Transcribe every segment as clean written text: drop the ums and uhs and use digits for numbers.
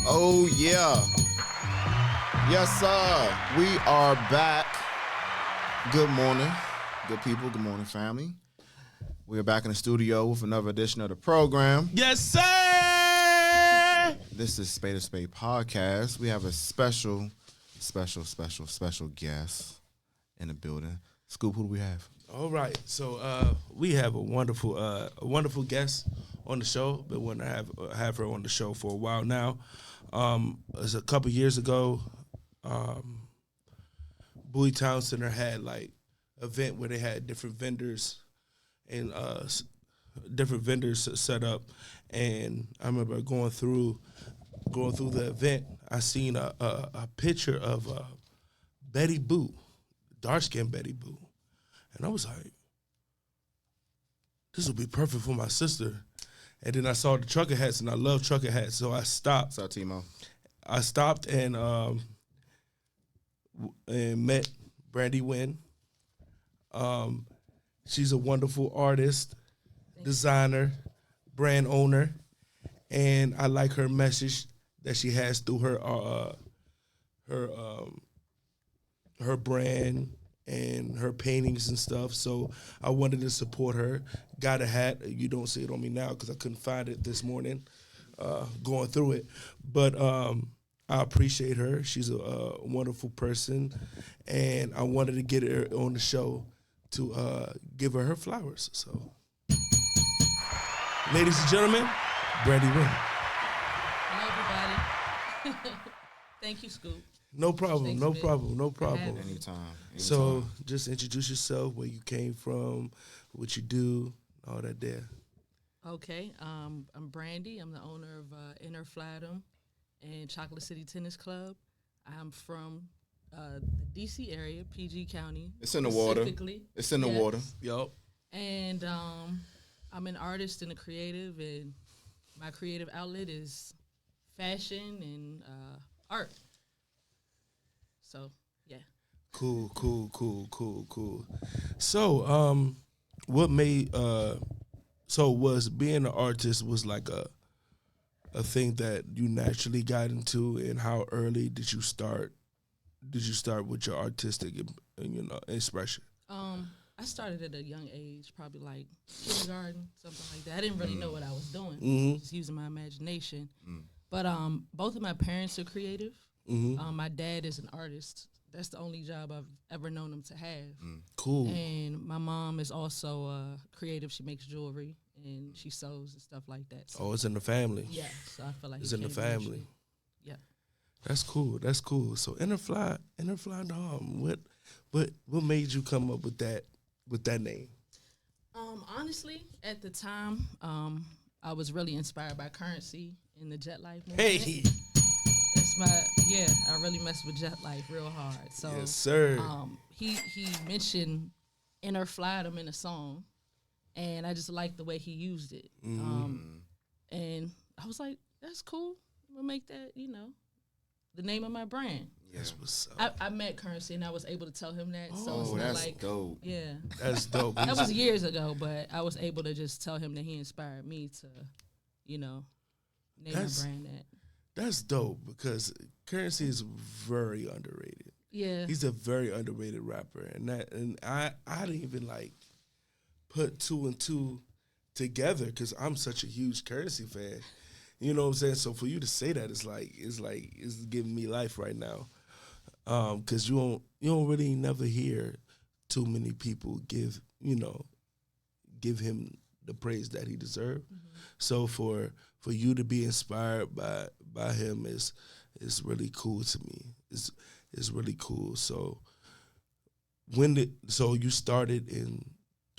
Oh, yeah. Yes, sir. We are back. Good morning, good people. Good morning, family. We are back in the studio with another edition of the program. Yes, sir. This is Spade podcast. We have a special guest in the building. Scoop, who do we have? All right, so we have a wonderful guest on the show. Been wanting to have her on the show for a while now. It was a couple years ago. Bowie Town Center had like an event where they had different vendors and set up, and I remember going through the event. I seen a picture of Betty Boo, dark-skinned Betty Boo, and I was like, this would be perfect for my sister. And then I saw the trucker hats, and I love trucker hats, so I stopped. What's up, Timo? I stopped and met Brandy Wynn. She's a wonderful artist, designer, brand owner, and I like her message that she has through her brand and her paintings and stuff. So I wanted to support her. Got a hat. You don't see it on me now because I couldn't find it this morning going through it. But I appreciate her. She's a wonderful person, and I wanted to get her on the show to give her flowers. So, ladies and gentlemen, Brandy Wynn. Hello, everybody. Thank you, Scoop. No problem. Thanks, No man. problem. No problem. Anytime. So, just introduce yourself, where you came from, what you do, all that there. Okay, I'm Brandy. I'm the owner of Inner Flatham and Chocolate City Tennis Club. I'm from the D.C. area, PG County. It's in the water. It's in the water. Yup. And I'm an artist and a creative, and my creative outlet is fashion and art. So, yeah. Cool. So, what made was being an artist was like a thing that you naturally got into, and how early did you start? Did you start with your artistic expression? I started at a young age, probably like kindergarten, something like that. I didn't really know what I was doing, just using my imagination. But both of my parents are creative. My dad is an artist. That's the only job I've ever known him to have. Cool. And my mom is also creative. She makes jewelry and she sews and stuff like that. So It's in the family. yeah, so I feel like It's it in the came family. naturally. Yeah. That's cool. So Inner Fly Dom. What made you come up with that name? Honestly, at the time, I was really inspired by Currency in the Jet Life movement. Hey. I really messed with Jet Life real hard. So Yes, sir. he mentioned Inner Flatham in a song, and I just liked the way he used it. And I was like, that's cool. We'll make that, the name of my brand. Yes, what's up? I met Currency, and I was able to tell him that. So it's Oh, not that's like, dope. yeah. That's dope. That was years ago, but I was able to just tell him that he inspired me to, name my brand that. That's dope because Currency is very underrated. Yeah. He's a very underrated rapper, and I didn't even like put two and two together because I'm such a huge Currency fan. You know what I'm saying? So for you to say that, it's giving me life right now. Because you don't really never hear too many people give him the praise that he deserved. So for you to be inspired by him is really cool to me. It's really cool. So so you started in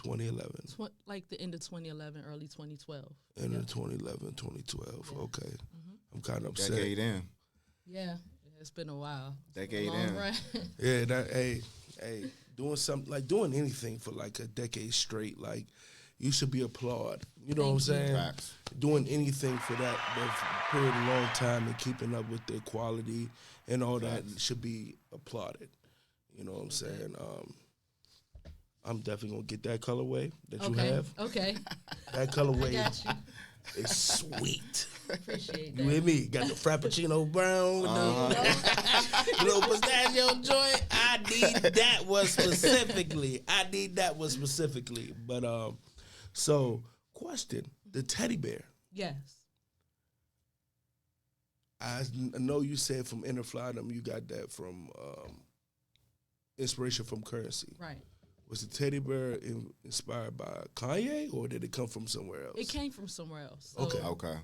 2011? Like the end of 2011, early 2012. End of 2011, 2012. Yeah. Okay. I'm kind of upset. Decade in. Yeah, it's been a while. Decade long in. run. Yeah, hey, doing something, like doing anything for like a decade straight, like you should be applauded. You know what I'm saying? Facts. Doing anything for that period of long time and keeping up with the quality and all that should be applauded. You know what I'm saying? I'm definitely gonna get that colorway that you have. Okay. That colorway I got you. is sweet. Appreciate that. You hear me? Got the Frappuccino brown with the little pistachio joint. I need that one specifically. But so question: the teddy bear. Yes. I know you said from Inner Flatum, you got that from inspiration from Currency. Right. Was the teddy bear inspired by Kanye, or did it come from somewhere else? It came from somewhere else. So, Okay.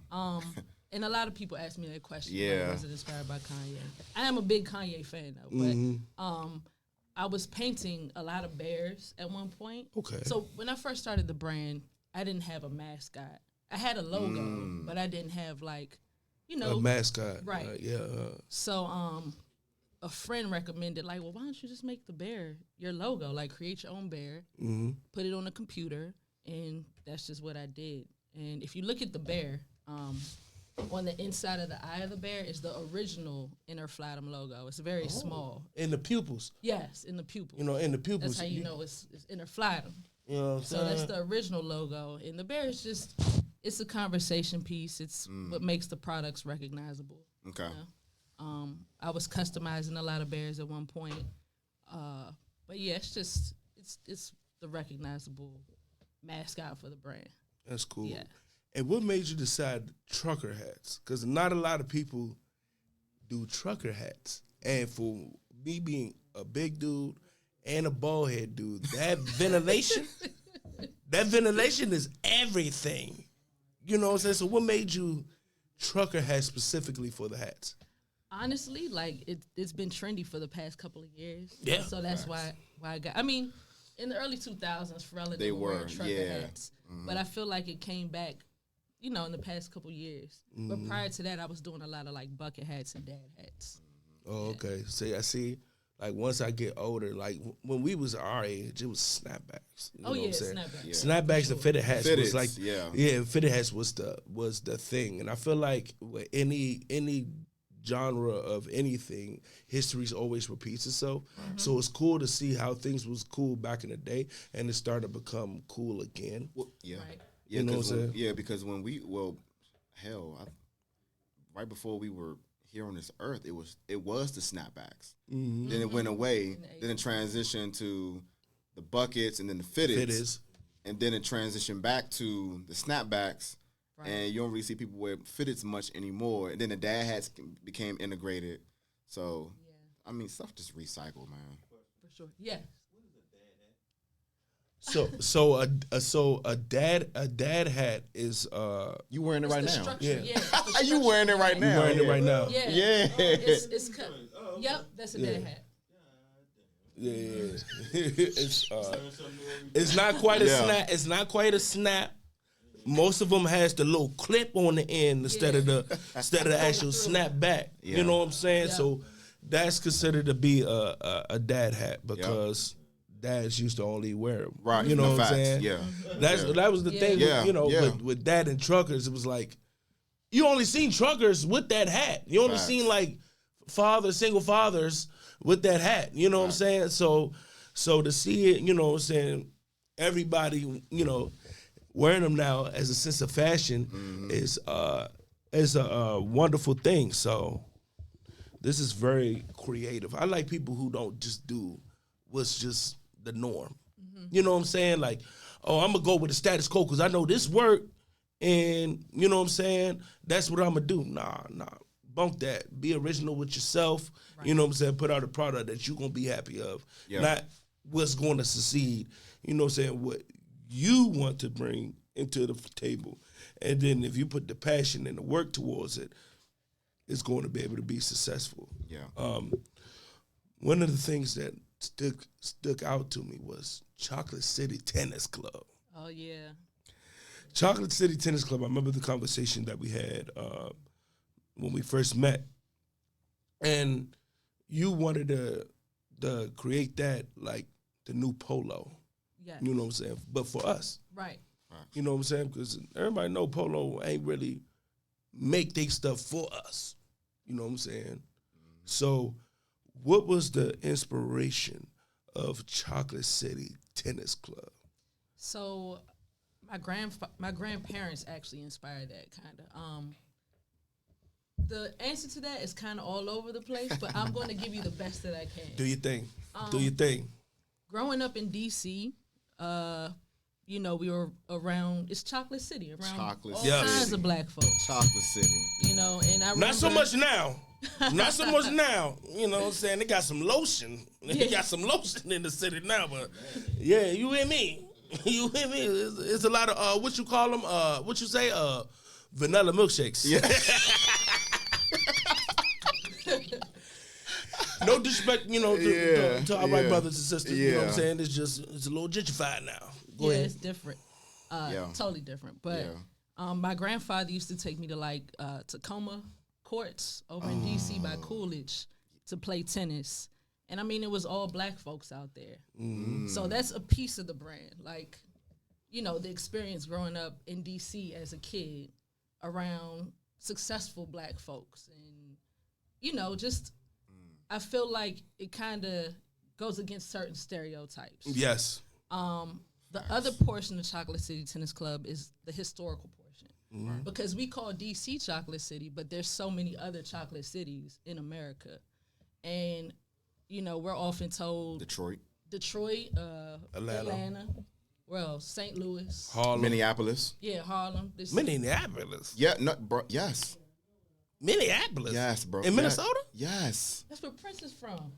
And a lot of people ask me that question. Yeah. Like, was it inspired by Kanye? I am a big Kanye fan though, but I was painting a lot of bears at one point. Okay. So when I first started the brand, I didn't have a mascot. I had a logo, but I didn't have like, A mascot. Right. Yeah. So a friend recommended like, well, why don't you just make the bear your logo? Like create your own bear, put it on a computer, and that's just what I did. And if you look at the bear, on the inside of the eye of the bear is the original Inner Flatum logo. It's very small. In the pupils. Yes, in the pupil. In the pupils. That's how you know it's Inner Flatum. You know what I'm So saying? that's the original logo. And the bear is just, it's a conversation piece. It's what makes the products recognizable. Okay. You know? I was customizing a lot of bears at one point. But yeah, it's the recognizable mascot for the brand. That's cool. Yeah. And what made you decide trucker hats? Because not a lot of people do trucker hats. And for me being a big dude and a bald head dude, that ventilation is everything. You know what I'm saying? So what made you trucker hats specifically for the hats? Honestly, like it's been trendy for the past couple of years. Yeah. So that's why I got. I mean, in the early 2000s, Pharrell and They them were were, wearing trucker yeah. hats, but I feel like it came back, in the past couple of years. But prior to that, I was doing a lot of like bucket hats and dad hats. Oh, okay. See, like once I get older, like when we was our age, it was snapbacks. You know what I'm saying? Snapbacks. Yeah. Snapbacks and fitted hats was Fitteds, like yeah. fitted hats was the thing. And I feel like with any genre of anything, history always repeats itself. So it's cool to see how things was cool back in the day and it started to become cool again. Well, yeah. Right. Yeah, You know what I'm saying? because when right before we were here on this earth, it was the snapbacks. Then it went away. Then it transitioned to the buckets and then the fitteds. And then it transitioned back to the snapbacks. Right. And you don't really see people wear fitteds much anymore. And then the dad hats became integrated. So, I mean, stuff just recycled, man. For sure. Yeah. So a dad hat is You wearing it right now? Structure, Yeah. You wearing it right now? You wearing it right now? Yeah. Yeah. It's cut. Yep, that's a dad hat. Yeah. It's not quite a snap. It's not quite a snap. Most of them has the little clip on the end instead of the actual snap back. Yeah. You know what I'm saying? Yeah. So that's considered to be a dad hat because dads used to only wear them. Right. You know No what I'm facts. saying? Yeah. That was the thing. Yeah. With dad and truckers, it was like you only seen truckers with that hat. You only Facts. seen like single fathers with that hat. You know what I'm saying? So to see it, you know what I'm saying, everybody, wearing them now as a sense of fashion is a wonderful thing. So this is very creative. I like people who don't just do what's just the norm. You know what I'm saying? Like, oh, I'm gonna go with the status quo because I know this work, and you know what I'm saying? That's what I'm gonna do. Nah. Bunk that. Be original with yourself. Right. You know what I'm saying? Put out a product that you're gonna be happy of. Yeah. Not what's going to succeed. You know what I'm saying? What you want to bring into the table. And then if you put the passion and the work towards it, it's going to be able to be successful. Yeah. One of the things that stuck out to me was Chocolate City Tennis Club. Oh, yeah. Chocolate City Tennis Club, I remember the conversation that we had when we first met. And you wanted to create that like the new Polo. Yeah. You know what I'm saying? But for us. Right. You know what I'm saying? Because everybody know Polo ain't really make their stuff for us. You know what I'm saying? So what was the inspiration of Chocolate City Tennis Club? So my grandparents actually inspired that kind of. the answer to that is kind of all over the place, but I'm going to give you the best that I can. Do your thing. Do your thing. Growing up in D.C., you know, we were around, it's Chocolate City, around Chocolate all City. kinds of black folks. Chocolate City. You know, and I Not so remember- much now. Not so much now. You know what I'm saying? They got some lotion. They got some lotion in the city now, but yeah, you hear me? You hear me? It's a lot of what you call them? What you say? Vanilla milkshakes. Yeah. No disrespect, you know, to our white brothers and sisters. You know what I'm Yeah. saying? It's a little gentrified now. Go Yeah, ahead. it's different. Totally different. But Yeah. my grandfather used to take me to like Tacoma courts over in DC by Coolidge to play tennis. And I mean, it was all black folks out there. So that's a piece of the brand. Like, you know, the experience growing up in DC as a kid around successful black folks. And, you know, just, I feel like it kind of goes against certain stereotypes. Yes. The other portion of Chocolate City Tennis Club is the historical portion. Because we call DC Chocolate City, but there's so many other chocolate cities in America. And, you know, we're often told Detroit. Atlanta. Well, St. Louis. Harlem. Minneapolis. Yeah, Harlem. Minneapolis. Yeah, no, bro. Yes. Minneapolis. Yes, bro. In Minnesota? Yes. That's where Prince is from.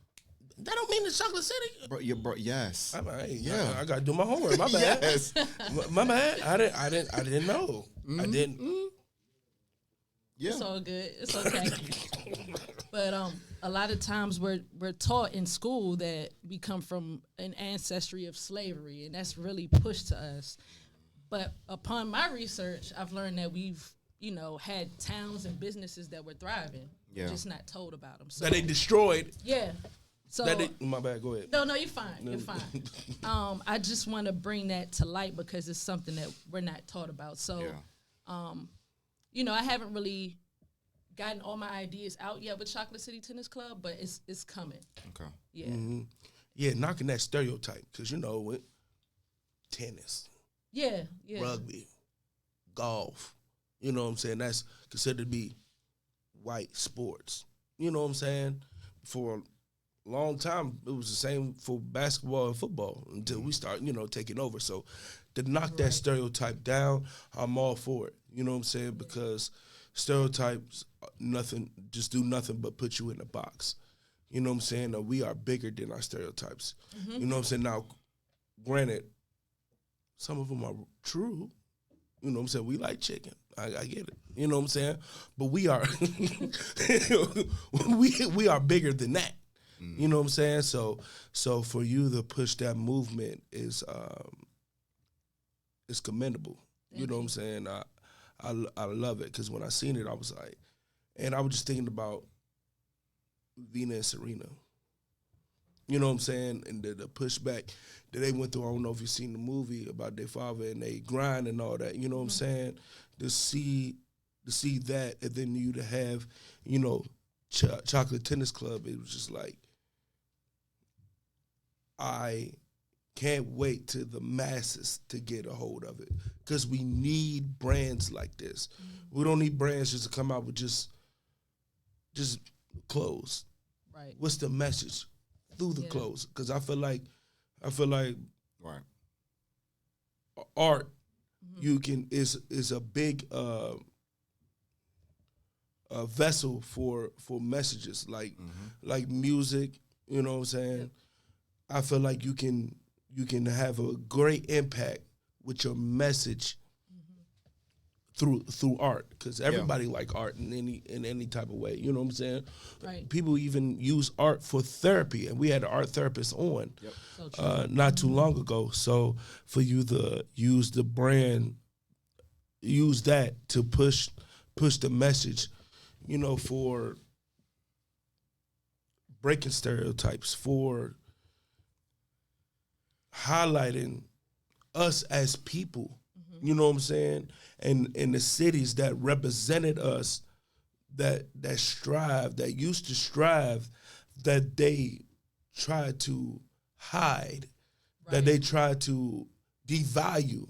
That don't mean it's Chocolate City. Bro, yes. Yeah, I gotta do my homework. My bad. Yes. My bad. I didn't know. I didn't. Yeah. It's all good. It's okay. But a lot of times we're taught in school that we come from an ancestry of slavery, and that's really pushed to us. But upon my research, I've learned that we've, you know, had towns and businesses that were thriving. Yeah. Just not told about them. So That they destroyed. yeah. So My bad. Go ahead. no, you're fine. You're fine. I just want to bring that to light because it's something that we're not taught about. So, Yeah. you know, I haven't really gotten all my ideas out yet with Chocolate City Tennis Club, but it's coming. Okay. Yeah. Yeah, knocking that stereotype because you know with tennis, Yeah. rugby, golf. You know what I'm saying? That's considered to be white sports. You know what I'm saying? For a long time, it was the same for basketball and football until we start, you know, taking over. So to knock that stereotype down, I'm all for it. You know what I'm saying? Because stereotypes, just do nothing but put you in a box. You know what I'm saying? We are bigger than our stereotypes. You know what I'm saying? Now, granted, some of them are true. You know what I'm saying? We like chicken. I get it. You know what I'm saying? But we are we are bigger than that. You know what I'm saying? So for you to push that movement is commendable. You know what I'm saying? I love it because when I seen it, I was like, and I was just thinking about Venus and Serena. You know what I'm saying? And the pushback that they went through. I don't know if you've seen the movie about their father and they grind and all that. You know what I'm saying? To see that, and then you to have, you know, Chocolate Tennis Club. It was just like, I can't wait till the masses to get a hold of it because we need brands like this. We don't need brands just to come out with just clothes. Right. What's the message through the clothes? Because I feel like Right. art is a big vessel for messages like music. You know what I'm saying? Yep. I feel like you can have a great impact with your message through art because everybody like art in any type of way. You know what I'm saying? Right. People even use art for therapy, and we had an art therapist on So true. not too long ago. So for you to use the brand, use that to push the message, you know, for breaking stereotypes, for highlighting us as people, you know what I'm saying? And in the cities that represented us, that strive, that used to strive, that they tried to hide, that they tried to devalue,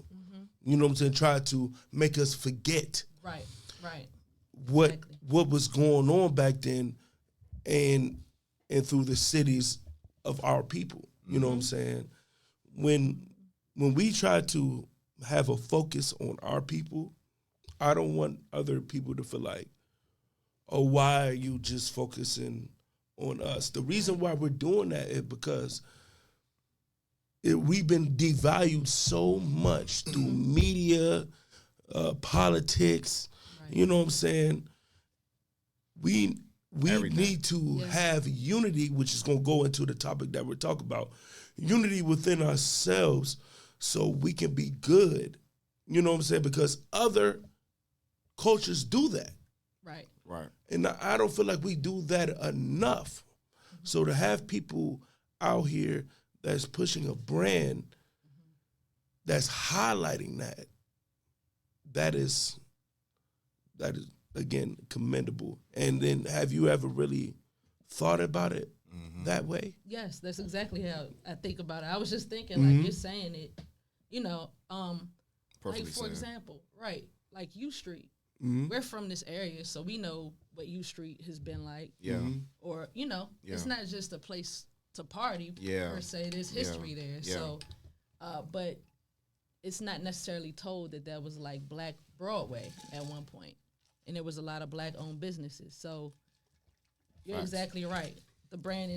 you know what I'm saying? Try to make us forget. Right. what was going on back then, and through the cities of our people. You know what I'm saying? When we try to have a focus on our people, I don't want other people to feel like, oh, why are you just focusing on us? The reason why we're doing that is because we've been devalued so much through media, politics. Right. You know what I'm saying? We need to have unity, which is going to go into the topic that we're talking about. Unity within ourselves so we can be good. You know what I'm saying? Because other cultures do that. Right. Right. And I don't feel like we do that enough. So to have people out here that's pushing a brand that's highlighting that is again commendable. And then have you ever really thought about it that way? Yes, that's exactly how I think about it. I was just thinking, like you're saying it, like for example, right, like U Street. We're from this area, so we know what U Street has been like. Yeah. Or, it's not just a place to party per se. There's history there. Yeah. So, but it's not necessarily told that was like Black Broadway at one point. And there was a lot of Black-owned businesses. So you're exactly right. The brand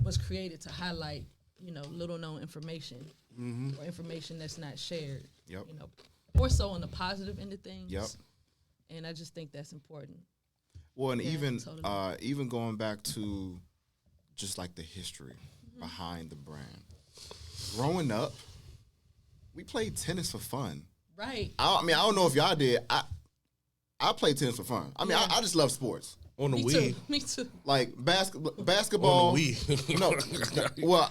was created to highlight, little-known information or information that's not shared. Yep. More so on the positive end of things. Yep. And I just think that's important. Well, and even going back to just like the history behind the brand. Growing up, we played tennis for fun. Right. I don't know if y'all did. I played tennis for fun. I mean, I just love sports. On the Wii. Me too. Like basketball. On the Wii.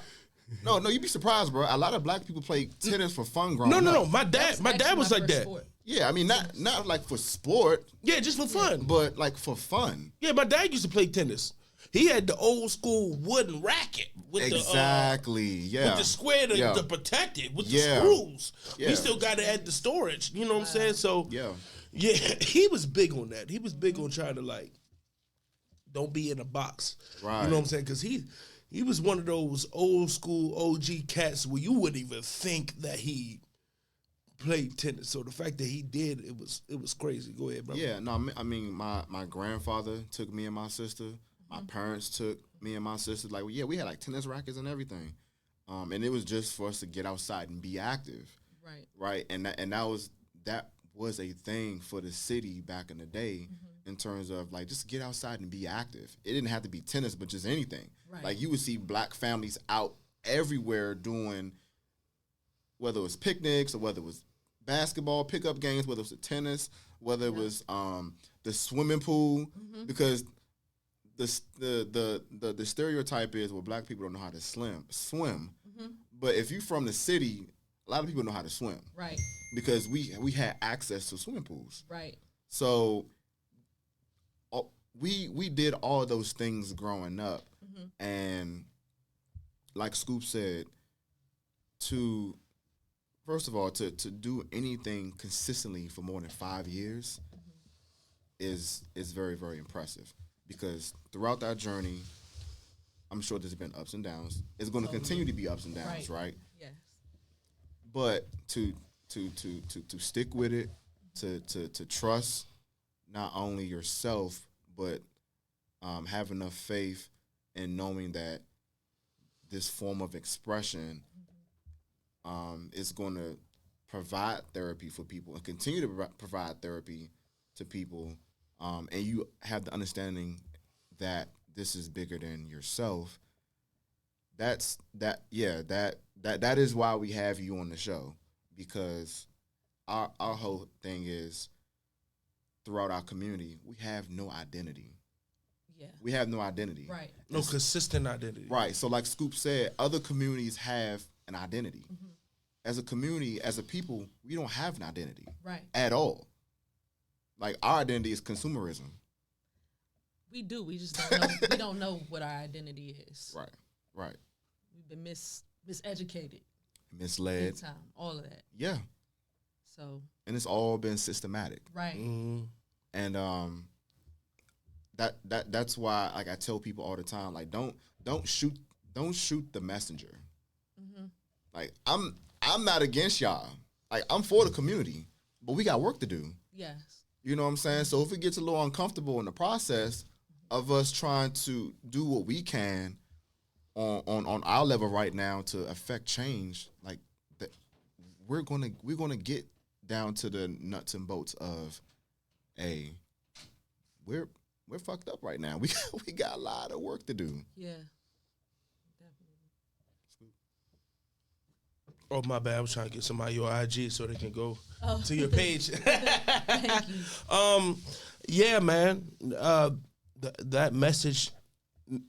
No, you'd be surprised, bro. A lot of Black people play tennis for fun growing up. No. My dad was like that. Sport. Yeah, I mean, not like for sport. Yeah, just for fun. But like for fun. Yeah, my dad used to play tennis. He had the old school wooden racket with with the square to protect it with the screws. Yeah. We still got it at the storage. You know what I'm saying? So yeah, he was big on that. He was big on trying to like don't be in a box. Right. You know what I'm saying? Because he was one of those old school OG cats where you wouldn't even think that he played tennis. So the fact that he did, it was crazy. Go ahead, bro. Yeah, no, I mean, my grandfather took me and my sister. My parents took me and my sister. Like, we had like tennis rackets and everything. And it was just for us to get outside and be active. Right. Right. And that was a thing for the city back in the day in terms of like just get outside and be active. It didn't have to be tennis, but just anything. Right. Like you would see Black families out everywhere doing, whether it was picnics or whether it was basketball pickup games, whether it was tennis, whether it was the swimming pool, because the stereotype is, well, Black people don't know how to swim. But if you're from the city, a lot of people know how to swim. Right. Because we had access to swimming pools. Right. So we did all those things growing up. And like Scoop said, first of all, to do anything consistently for more than 5 years is very, very impressive. Because throughout that journey, I'm sure there's been ups and downs. It's going to continue to be ups and downs, right? Yes. But to stick with it, to trust not only yourself, but have enough faith in knowing that this form of expression is going to provide therapy for people and continue to provide therapy to people. And you have the understanding that this is bigger than yourself. That is why we have you on the show, because our whole thing is throughout our community, we have no identity. Yeah. We have no identity. Right. No consistent identity. Right. So like Scoop said, other communities have an identity. As a community, as a people, we don't have an identity. Right. At all. Like our identity is consumerism. We do. We just don't know. We don't know what our identity is. Right. We've been miseducated. Misled. Big time. All of that. Yeah. So. And it's all been systematic. Right. And that's why like I tell people all the time, like don't shoot the messenger. Mm-hmm. Like I'm not against y'all. Like I'm for the community, but we got work to do. Yes. You know what I'm saying? So if it gets a little uncomfortable in the process of us trying to do what we can on our level right now to affect change, like that, we're gonna get down to the nuts and bolts of, hey, we're fucked up right now. We got a lot of work to do. Yeah. Definitely. Oh, my bad. I was trying to get somebody your IG so they can go to your page. Thank you. Yeah, man. That message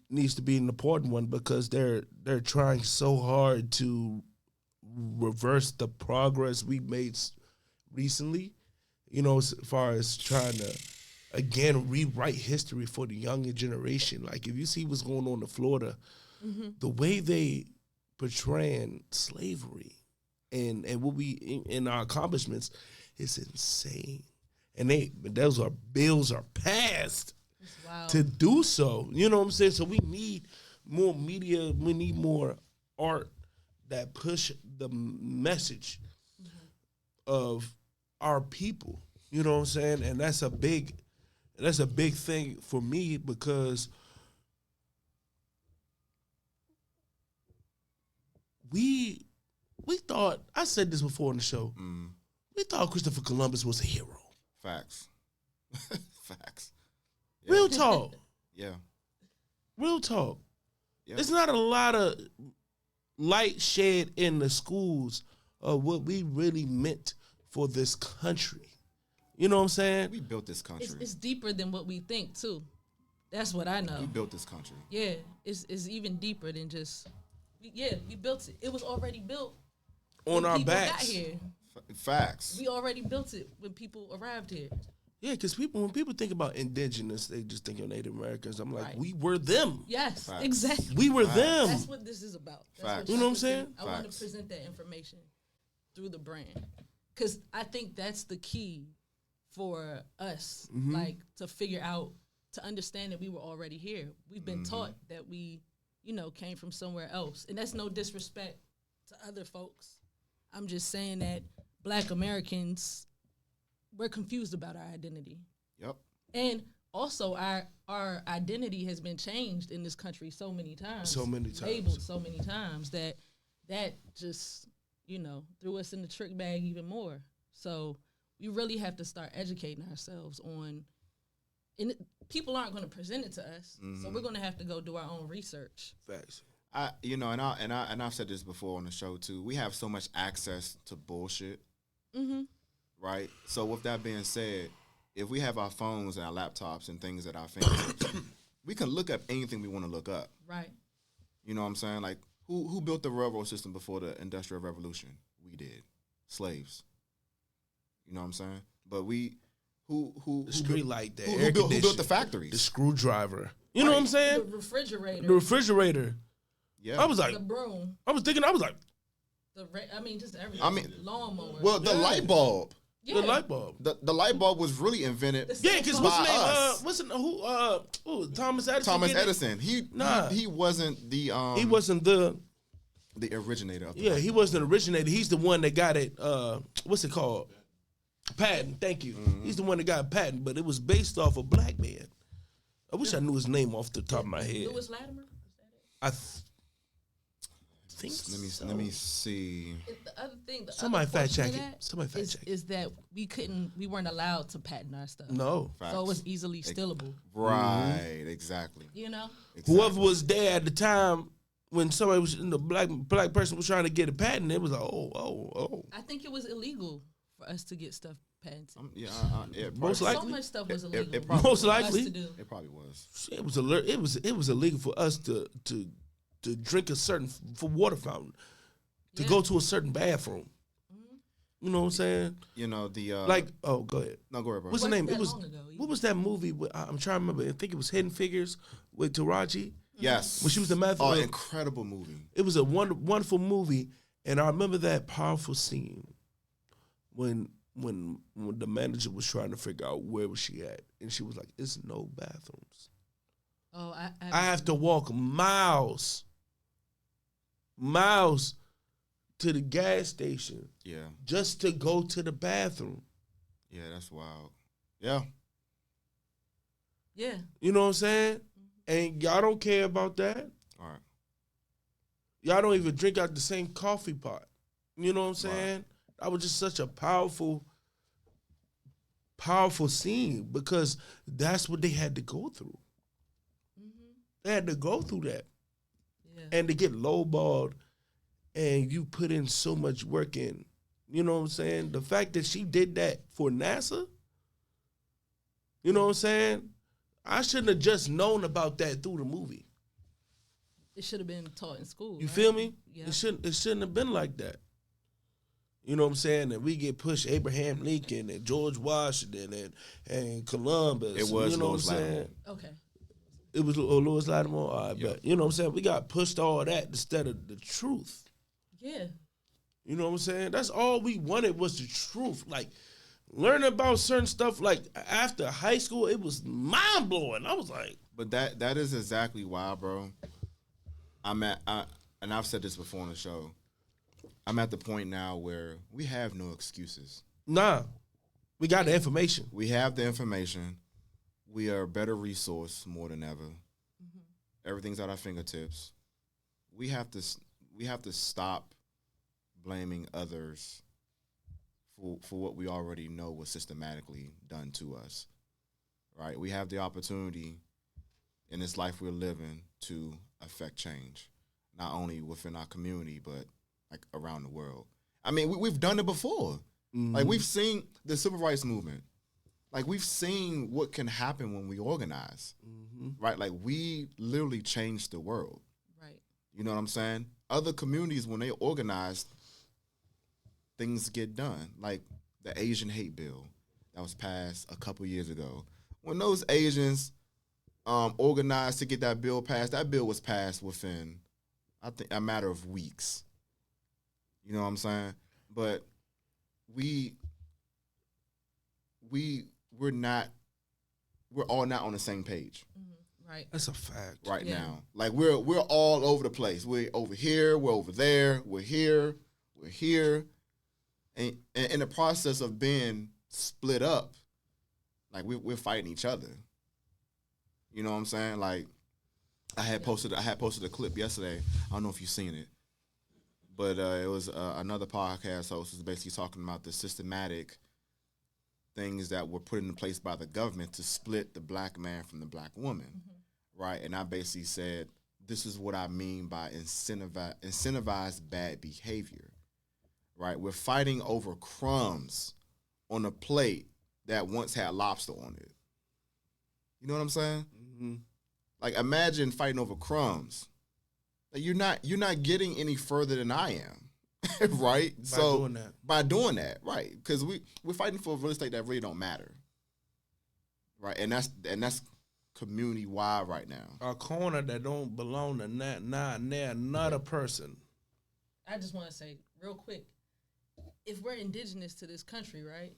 needs to be an important one because they're trying so hard to reverse the progress we made recently. You know, as far as trying to again rewrite history for the younger generation. Like if you see what's going on in Florida, the way they portraying slavery and what we in our accomplishments is insane. And those are bills are passed to do so. You know what I'm saying? So we need more media. We need more art that push the message of our people. You know what I'm saying? And that's a big thing for me because we thought, I said this before on the show, we thought Christopher Columbus was a hero. Facts. Facts. Yeah. Real talk. Yeah. Real talk. Yeah. There's not a lot of light shed in the schools of what we really meant for this country. You know what I'm saying? We built this country. It's deeper than what we think, too. That's what I know. We built this country. Yeah, it's even deeper than just... we built it. It was already built on our backs. Got here. Facts. We already built it when people arrived here. Yeah, because when people think about indigenous, they just think of Native Americans. I'm like, we were them. Yes, Facts. exactly. We were them. That's what this is about. Facts. You know what I'm saying? I want to present that information through the brand. Because I think that's the key for us, like, to figure out, to understand that we were already here. We've been taught that we, came from somewhere else. And that's no disrespect to other folks. I'm just saying that Black Americans, we're confused about our identity. Yep. And also our identity has been changed in this country so many times. So many times. Labeled so many times that just, threw us in the trick bag even more. So we really have to start educating ourselves on, and people aren't going to present it to us, so we're going to have to go do our own research. Facts. I've said this before on the show too. We have so much access to bullshit, right? So with that being said, if we have our phones and our laptops and things at our fingertips, we can look up anything we want to look up. Right. You know what I'm saying? Like who built the railroad system before the Industrial Revolution? We did. Slaves. You know what I'm saying? But who the street light, the who built the factories? The screwdriver. You know what I'm saying? The refrigerator. The refrigerator. Yeah. I was like, the broom. I was like, just everything. Lawnmower. Well, the light bulb. Yeah. the light bulb. The light bulb was really invented. Yeah, because what's the name? Thomas Edison. Thomas Edison. He wasn't the he wasn't the originator of the he wasn't the originator. He's the one that got it. What's it called? Patent. Thank you. He's the one that got a patent, but it was based off a black man. I wish I knew his name off the top of my head. Lewis Latimer. I think. Let me see. The other thing. Somebody fact check it. Somebody fact check it. Is that we weren't allowed to patent our stuff. No. Facts. So it was easily stealable. Right. Exactly. Exactly. Whoever was there at the time when somebody was the black person was trying to get a patent, it was like, oh. I think it was illegal for us to get stuff patented. Most likely. So much stuff was illegal. It probably most likely. It probably was. It was illegal for us to drink a certain water fountain, to go to a certain bathroom. You know what I'm saying? Go ahead. No, go ahead, bro. What's the name? What was that movie? I'm trying to remember. I think it was Hidden Figures with Taraji. Yes. When she was the math. Oh, incredible movie. It was a wonderful movie, and I remember that powerful scene when when the manager was trying to figure out where was she at, and she was like, "It's no bathrooms. Oh, I have to walk miles to the gas station Yeah. just to go to the bathroom." Yeah, that's wild. Yeah. Yeah. You know what I'm saying? And y'all don't care about that. All right. Y'all don't even drink out the same coffee pot. You know what I'm saying? Right. That was just such a powerful scene because that's what they had to go through. They had to go through that. Yeah. And to get lowballed and you put in so much work in. You know what I'm saying? The fact that she did that for NASA, you know what I'm saying? I shouldn't have just known about that through the movie. It should have been taught in school. You right? feel me? Yeah. It shouldn't have been like that. You know what I'm saying? And we get pushed Abraham Lincoln and George Washington and Columbus. It was you know Louis what I'm saying? Lattimore. Okay. It was Louis Lattimore. All right, Yeah. but you know what I'm saying? We got pushed all that instead of the truth. Yeah. You know what I'm saying? That's all we wanted was the truth. Like, learning about certain stuff, like, after high school, it was mind-blowing. I was like... But that is exactly why, bro. And I've said this before on the show, I'm at the point now where we have no excuses. Nah. We got the information. We have the information. We are a better resource more than ever. Everything's at our fingertips. We have to stop blaming others for what we already know was systematically done to us. Right? We have the opportunity in this life we're living to affect change, not only within our community but like around the world. I mean, we've done it before. Like, we've seen the civil rights movement. Like, we've seen what can happen when we organize, right? Like, we literally changed the world. Right. You know what I'm saying? Other communities, when they organize, things get done. Like the Asian hate bill that was passed a couple years ago. When those Asians organized to get that bill was passed within, I think, a matter of weeks. You know what I'm saying? But we're all not on the same page. Right. That's a fact. Right now. Like, we're all over the place. We're over here, we're over there, we're here. And in the process of being split up, like, we're fighting each other. You know what I'm saying? Like, I had posted a clip yesterday. I don't know if you've seen it. But it was another podcast host was basically talking about the systematic things that were put into place by the government to split the black man from the black woman, right? And I basically said, this is what I mean by incentivized bad behavior, right? We're fighting over crumbs on a plate that once had lobster on it. You know what I'm saying? Like, imagine fighting over crumbs. Like, you're not getting any further than I am, right? By doing that, right? Because we're fighting for real estate that really don't matter, right? And that's community wide right now. A corner that don't belong to another person. I just want to say real quick, if we're indigenous to this country, right,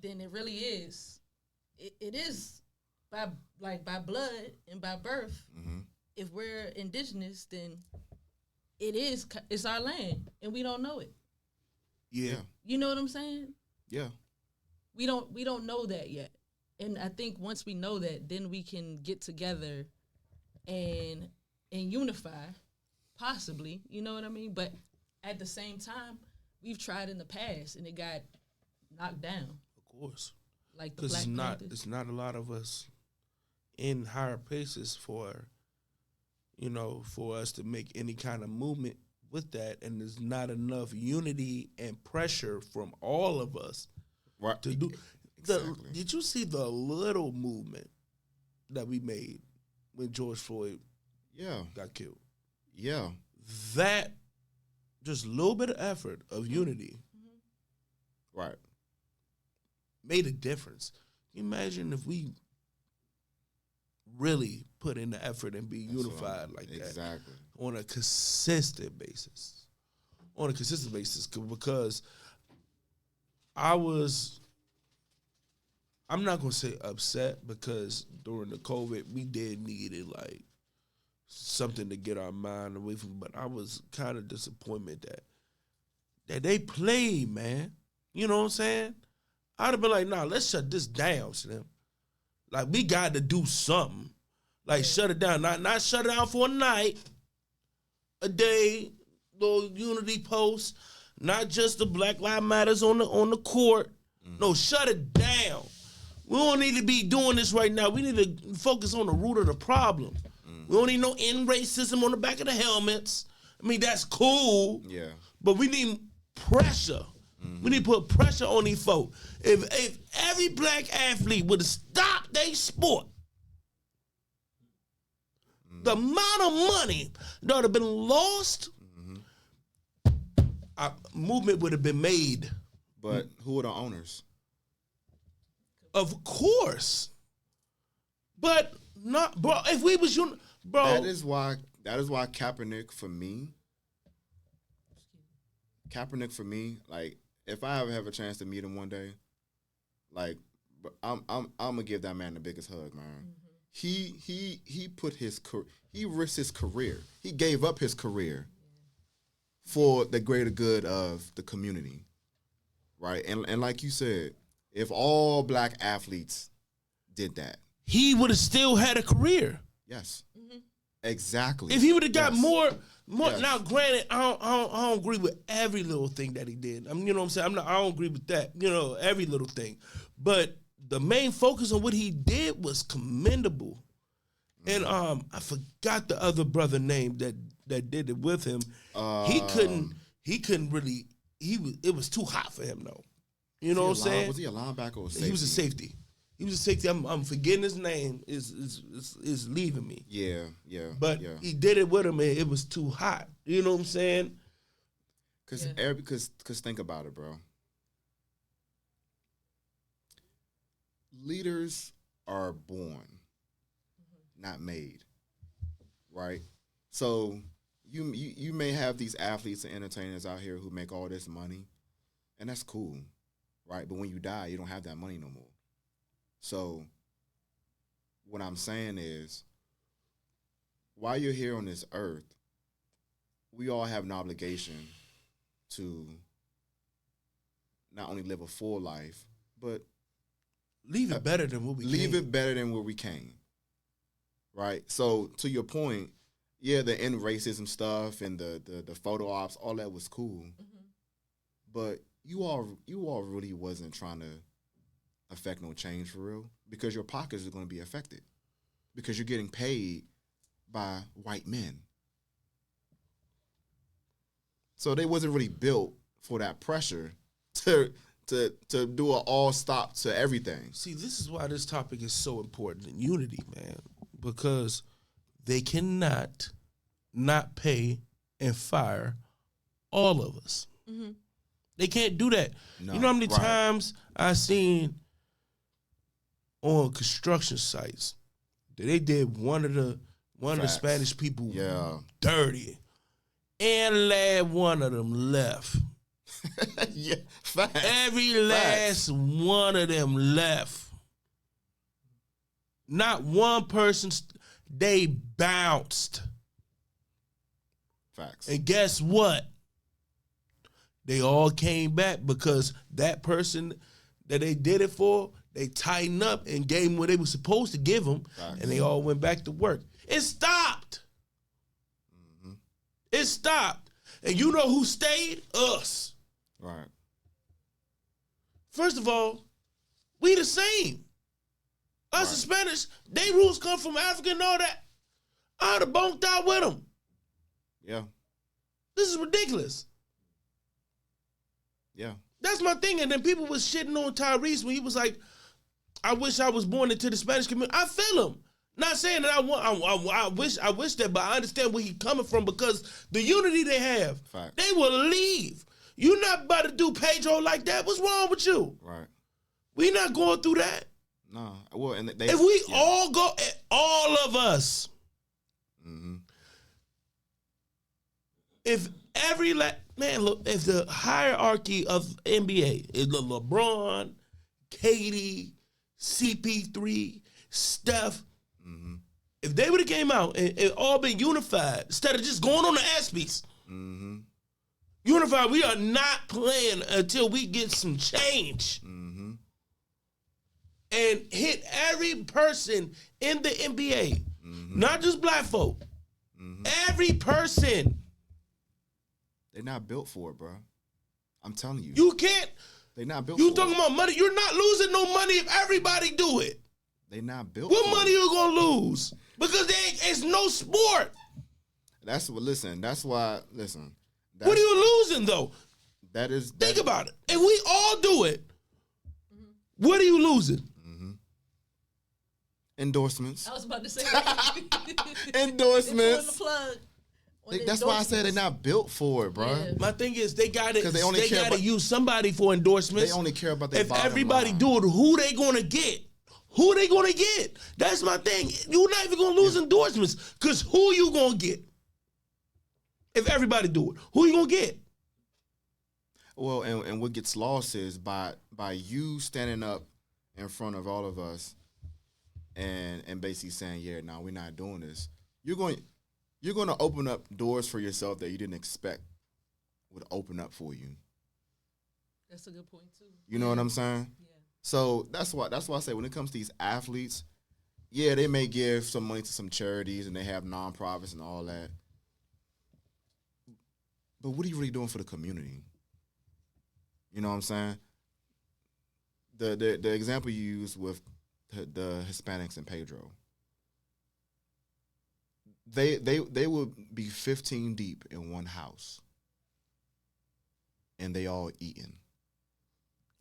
then it really is. It is by blood and by birth. If we're indigenous, then it's our land, and we don't know it. Yeah. You know what I'm saying? Yeah. We don't know that yet. And I think once we know that, then we can get together and unify, possibly. You know what I mean? But at the same time, we've tried in the past, and it got knocked down. Of course. Like the Because Black Panthers. it's not a lot of us in higher places for us to make any kind of movement with that, and there's not enough unity and pressure from all of us Right. to do. Exactly. Did you see the little movement that we made when George Floyd got killed? Yeah. That just a little bit of effort of unity Right. made a difference. Can you imagine if we really put in the effort and be unified like that? Exactly. On a consistent basis. Because I was I'm not gonna say upset because during the COVID we did need it like something to get our mind away from. But I was kind of disappointed that they played, man. You know what I'm saying? I'd have been like, nah, let's shut this down, Slim. Like we got to do something. Like shut it down, not shut it down for a night, a day, little unity post, not just the Black Lives Matters on the court. No, shut it down. We don't need to be doing this right now. We need to focus on the root of the problem. We don't need no end racism on the back of the helmets. I mean, that's cool. Yeah. But we need pressure. We need to put pressure on these folks. If every black athlete would have stopped their sport, the amount of money that would have been lost, movement would have been made. But who are the owners? Of course. But not, bro, if we was, bro. That is why Kaepernick for me, like, if I ever have a chance to meet him one day, like, I'm gonna give that man the biggest hug, man. He put he risked his career. He gave up his career for the greater good of the community, right? And like you said, if all black athletes did that, he would have still had a career. Yes, exactly. If he would have got more. Yes. Now, granted, I don't agree with every little thing that he did. I mean, you know what I'm saying? I don't agree with that. You know, every little thing, but the main focus on what he did was commendable. And I forgot the other brother name that did it with him. He couldn't really. It was too hot for him though. You know what I'm saying? Was he a linebacker or a safety? He was a safety. He was a safety. I'm forgetting his name. Is leaving me. Yeah. But he did it with him, and it was too hot. You know what I'm saying? Because think about it, bro. Leaders are born, not made, right? So you may have these athletes and entertainers out here who make all this money, and that's cool, right? But when you die, you don't have that money no more. So what I'm saying is, while you're here on this earth, we all have an obligation to not only live a full life, but leave it better than what we leave it better than where we came. Right? So to your point, yeah, the end racism stuff and the photo ops, all that was cool. But you all really wasn't trying to affect no change for real, because your pockets are going to be affected because you're getting paid by white men. So they wasn't really built for that pressure to do an all stop to everything. See, this is why this topic is so important in unity, man, because they cannot not pay and fire all of us. They can't do that. No, you know how many times I seen on construction sites that they did one of the Spanish people dirty, and last one of them left. Yeah, facts. Every last one of them left. Not one person. They bounced. Facts. And guess what? They all came back because that person that they did it for, they tightened up and gave them what they were supposed to give them, and they all went back to work. It stopped. It stopped. And you know who stayed? Us. Right. First of all, we the same. Us and Spanish, they roots come from Africa and all that. I'd have bunked out with them. Yeah. This is ridiculous. Yeah. That's my thing. And then people was shitting on Tyrese when he was like, I wish I was born into the Spanish community. I feel him. Not saying that I wish that, but I understand where he's coming from because the unity they have, they will leave. You're not about to do Pedro like that. What's wrong with you? Right. We not going through that. No. Well, and if we all go, all of us, if every man, look, if the hierarchy of NBA is LeBron, KD, CP3, Steph. If they would have came out and all been unified, instead of just going on the ESPYs, unified, we are not playing until we get some change. And hit every person in the NBA, not just black folk. Every person. They're not built for it, bro. I'm telling you. You can't. They're not built You for talking it. about money? You're not losing no money if everybody do it. They're not built What for money it. you gonna lose? Because it's no sport. That's what. Listen. That's why. Listen. What are you losing though? Think about it. If we all do it, what are you losing? Endorsements. I was about to say that. Endorsements. They plug on the That's why I said they're endorsements. not built for it, bro. Yeah. My thing is they gotta 'Cause they only care about- use somebody for endorsements. They only care about their If bottom everybody line. do it, who they gonna get? Who they gonna get? That's my thing. You're not even gonna lose endorsements. Cause who you gonna get? If everybody do it, who you gonna get? Well, and what gets lost is by you standing up in front of all of us and basically saying, yeah, no, we're not doing this. You're going to open up doors for yourself that you didn't expect would open up for you. That's a good point too. You know what I'm saying? Yeah. So that's why I say when it comes to these athletes, yeah, they may give some money to some charities and they have nonprofits and all that. But what are you really doing for the community? You know what I'm saying? The example you use with the Hispanics and Pedro. They would be 15 deep in one house. And they all eating.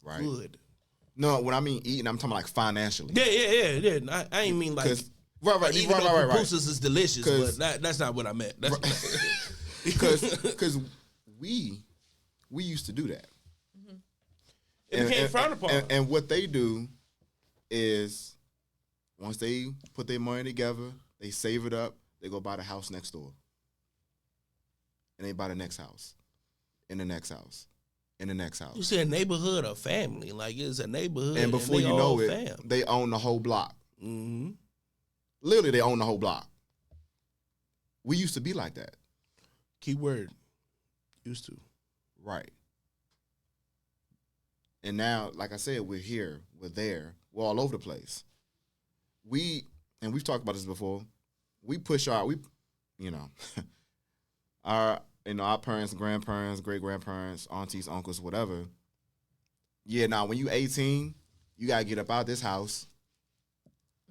Right? Good. No, when I mean eating, I'm talking like financially. Yeah. I ain't mean like Right. even though pupusas is delicious, but that's not what I meant. That's Because we used to do that. it became frowned upon. And what they do is once they put their money together, they save it up, they go buy the house next door. And they buy the next house. And the next house. And the next house. You say a neighborhood or family. Like it's a neighborhood. And before they you know all it, fam. they own the whole block. Mm-hmm. Literally, they own the whole block. We used to be like that. Keyword. Used to. Right. And now, like I said, we're here, we're there, we're all over the place. We've talked about this before. We push our parents, grandparents, great grandparents, aunties, uncles, whatever. Yeah, now when you 18, you gotta get up out this house.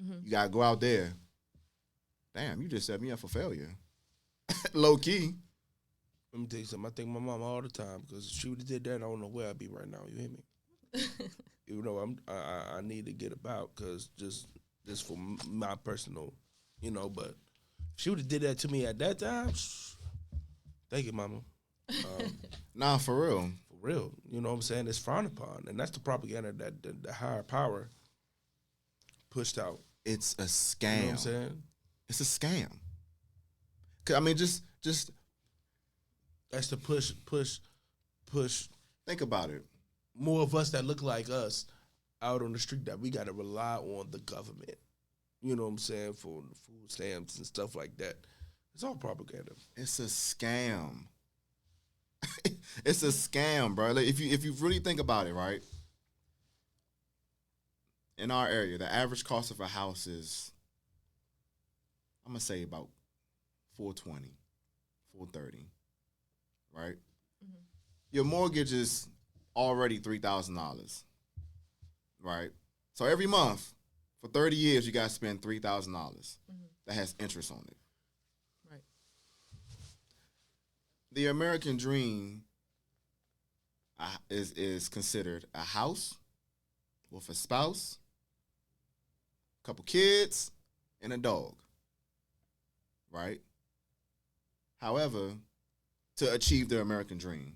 Mm-hmm. You gotta go out there. Damn, you just set me up for failure. Low key. Let me tell you something. I think my mom all the time because if she would have did that, I don't know where I'd be right now. You hear me? Even though I need to get about because just for my personal, but if she would have did that to me at that time, thank you, mama. Nah, for real. For real. You know what I'm saying? It's frowned upon. And that's the propaganda that the higher power pushed out. It's a scam. You know what I'm saying? It's a scam. 'Cause, I mean, just that's to push. think about it. More of us that look like us out on the street that we got to rely on the government. You know what I'm saying? For food stamps and stuff like that. It's all propaganda. It's a scam. It's a scam, bro. Like, if you really think about it, right? In our area, the average cost of a house is, I'm gonna say about $420, $430, right? Mm-hmm. Your mortgage is already $3,000, right? So every month for 30 years, you gotta spend $3,000 that has interest on it. Right. The American dream is considered a house with a spouse, a couple kids, and a dog, right? However, to achieve the American dream,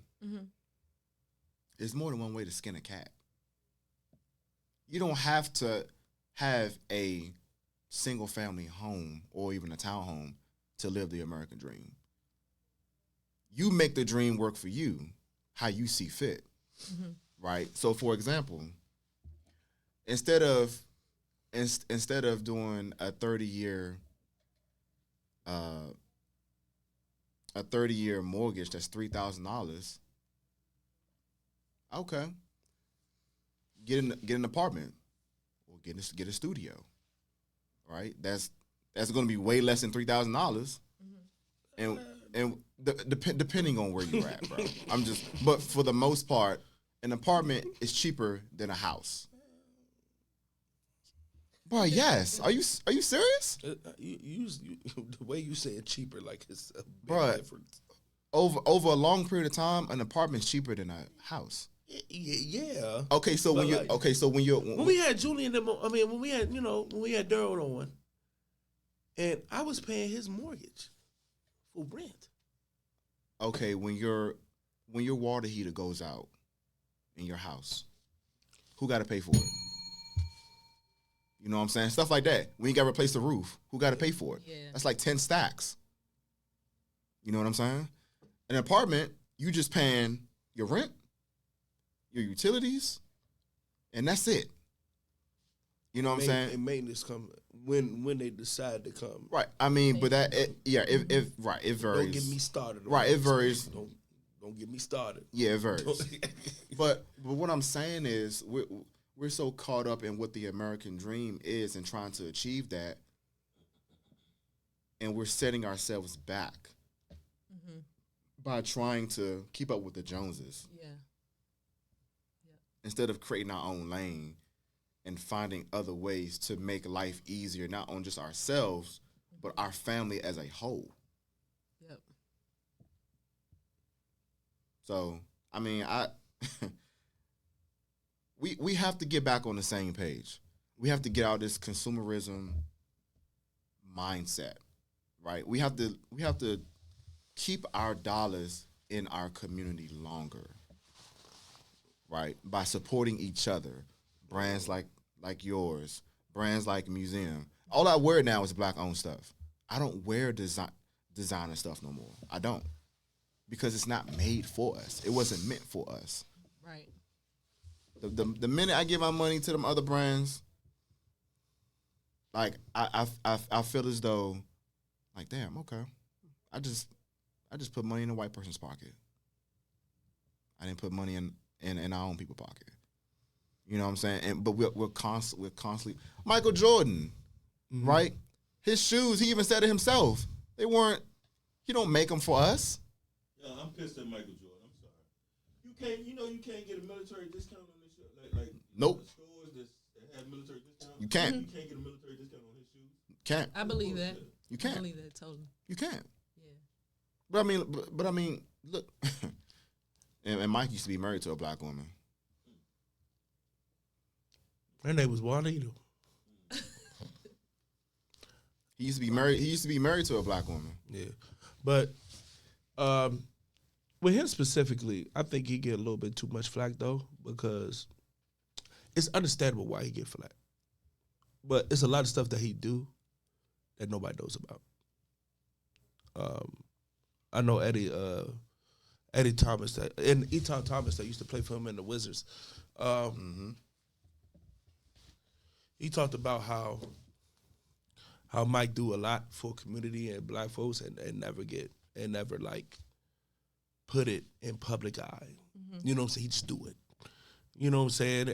there's more than one way to skin a cat. You don't have to have a single-family home or even a townhome to live the American dream. You make the dream work for you how you see fit, right? So, for example, instead of instead of doing a 30-year mortgage that's $3,000, okay, get an apartment or get a studio, right? That's going to be way less than $3,000, and depending on where you're at, bro. But for the most part, an apartment is cheaper than a house. Bro, yes. Are you serious? The way you say it cheaper, like it's a big difference. Over a long period of time, an apartment's cheaper than a house. Yeah. Okay, so when we had Julian, when we had Daryl on, and I was paying his mortgage for rent. Okay, when your water heater goes out in your house, who got to pay for it? You know what I'm saying? Stuff like that. When you got to replace the roof, who got to pay for it? Yeah. That's like 10 stacks. You know what I'm saying? An apartment, you just paying your rent, your utilities, and that's it. You know what I'm saying? And maintenance come when they decide to come. Right. I mean, but it varies. Don't get me started. Right, it varies. Don't get me started. Yeah, it varies. but what I'm saying is we're so caught up in what the American dream is and trying to achieve that, and we're setting ourselves back by trying to keep up with the Joneses. Yeah. Instead of creating our own lane and finding other ways to make life easier, not on just ourselves, but our family as a whole. Yep. So, I mean, we have to get back on the same page. We have to get out of this consumerism mindset, right? We have to keep our dollars in our community longer, right? By supporting each other, brands like yours, brands like Museum. All I wear now is black-owned stuff. I don't wear designer stuff no more. I don't, because it's not made for us. It wasn't meant for us. Right. The minute I give my money to them other brands, like I feel as though, like, damn, okay, I just put money in a white person's pocket. I didn't put money in our own people's pocket. You know what I'm saying? But we're constantly Michael Jordan, right? His shoes, he even said it himself. They weren't. He don't make them for us. Yeah, I'm pissed at Michael Jordan. I'm sorry. You can't get a military discount on this shit. Like Nope. Stores that have military discount. You can't. You can't get a military discount on his shoes. Can't. I believe that. You can't. I believe that totally. You can't. Yeah. But I mean, look. and Mike used to be married to a black woman. Her name was Juanita. He used to be married. He used to be married to a black woman. Yeah, but with him specifically, I think he get a little bit too much flack though, because it's understandable why he get flack. But it's a lot of stuff that he do that nobody knows about. I know Eddie Thomas and Eton Thomas that used to play for him in the Wizards. He talked about how Mike do a lot for community and black folks and never like put it in public eye. You know what I'm saying? He just do it. You know what I'm saying?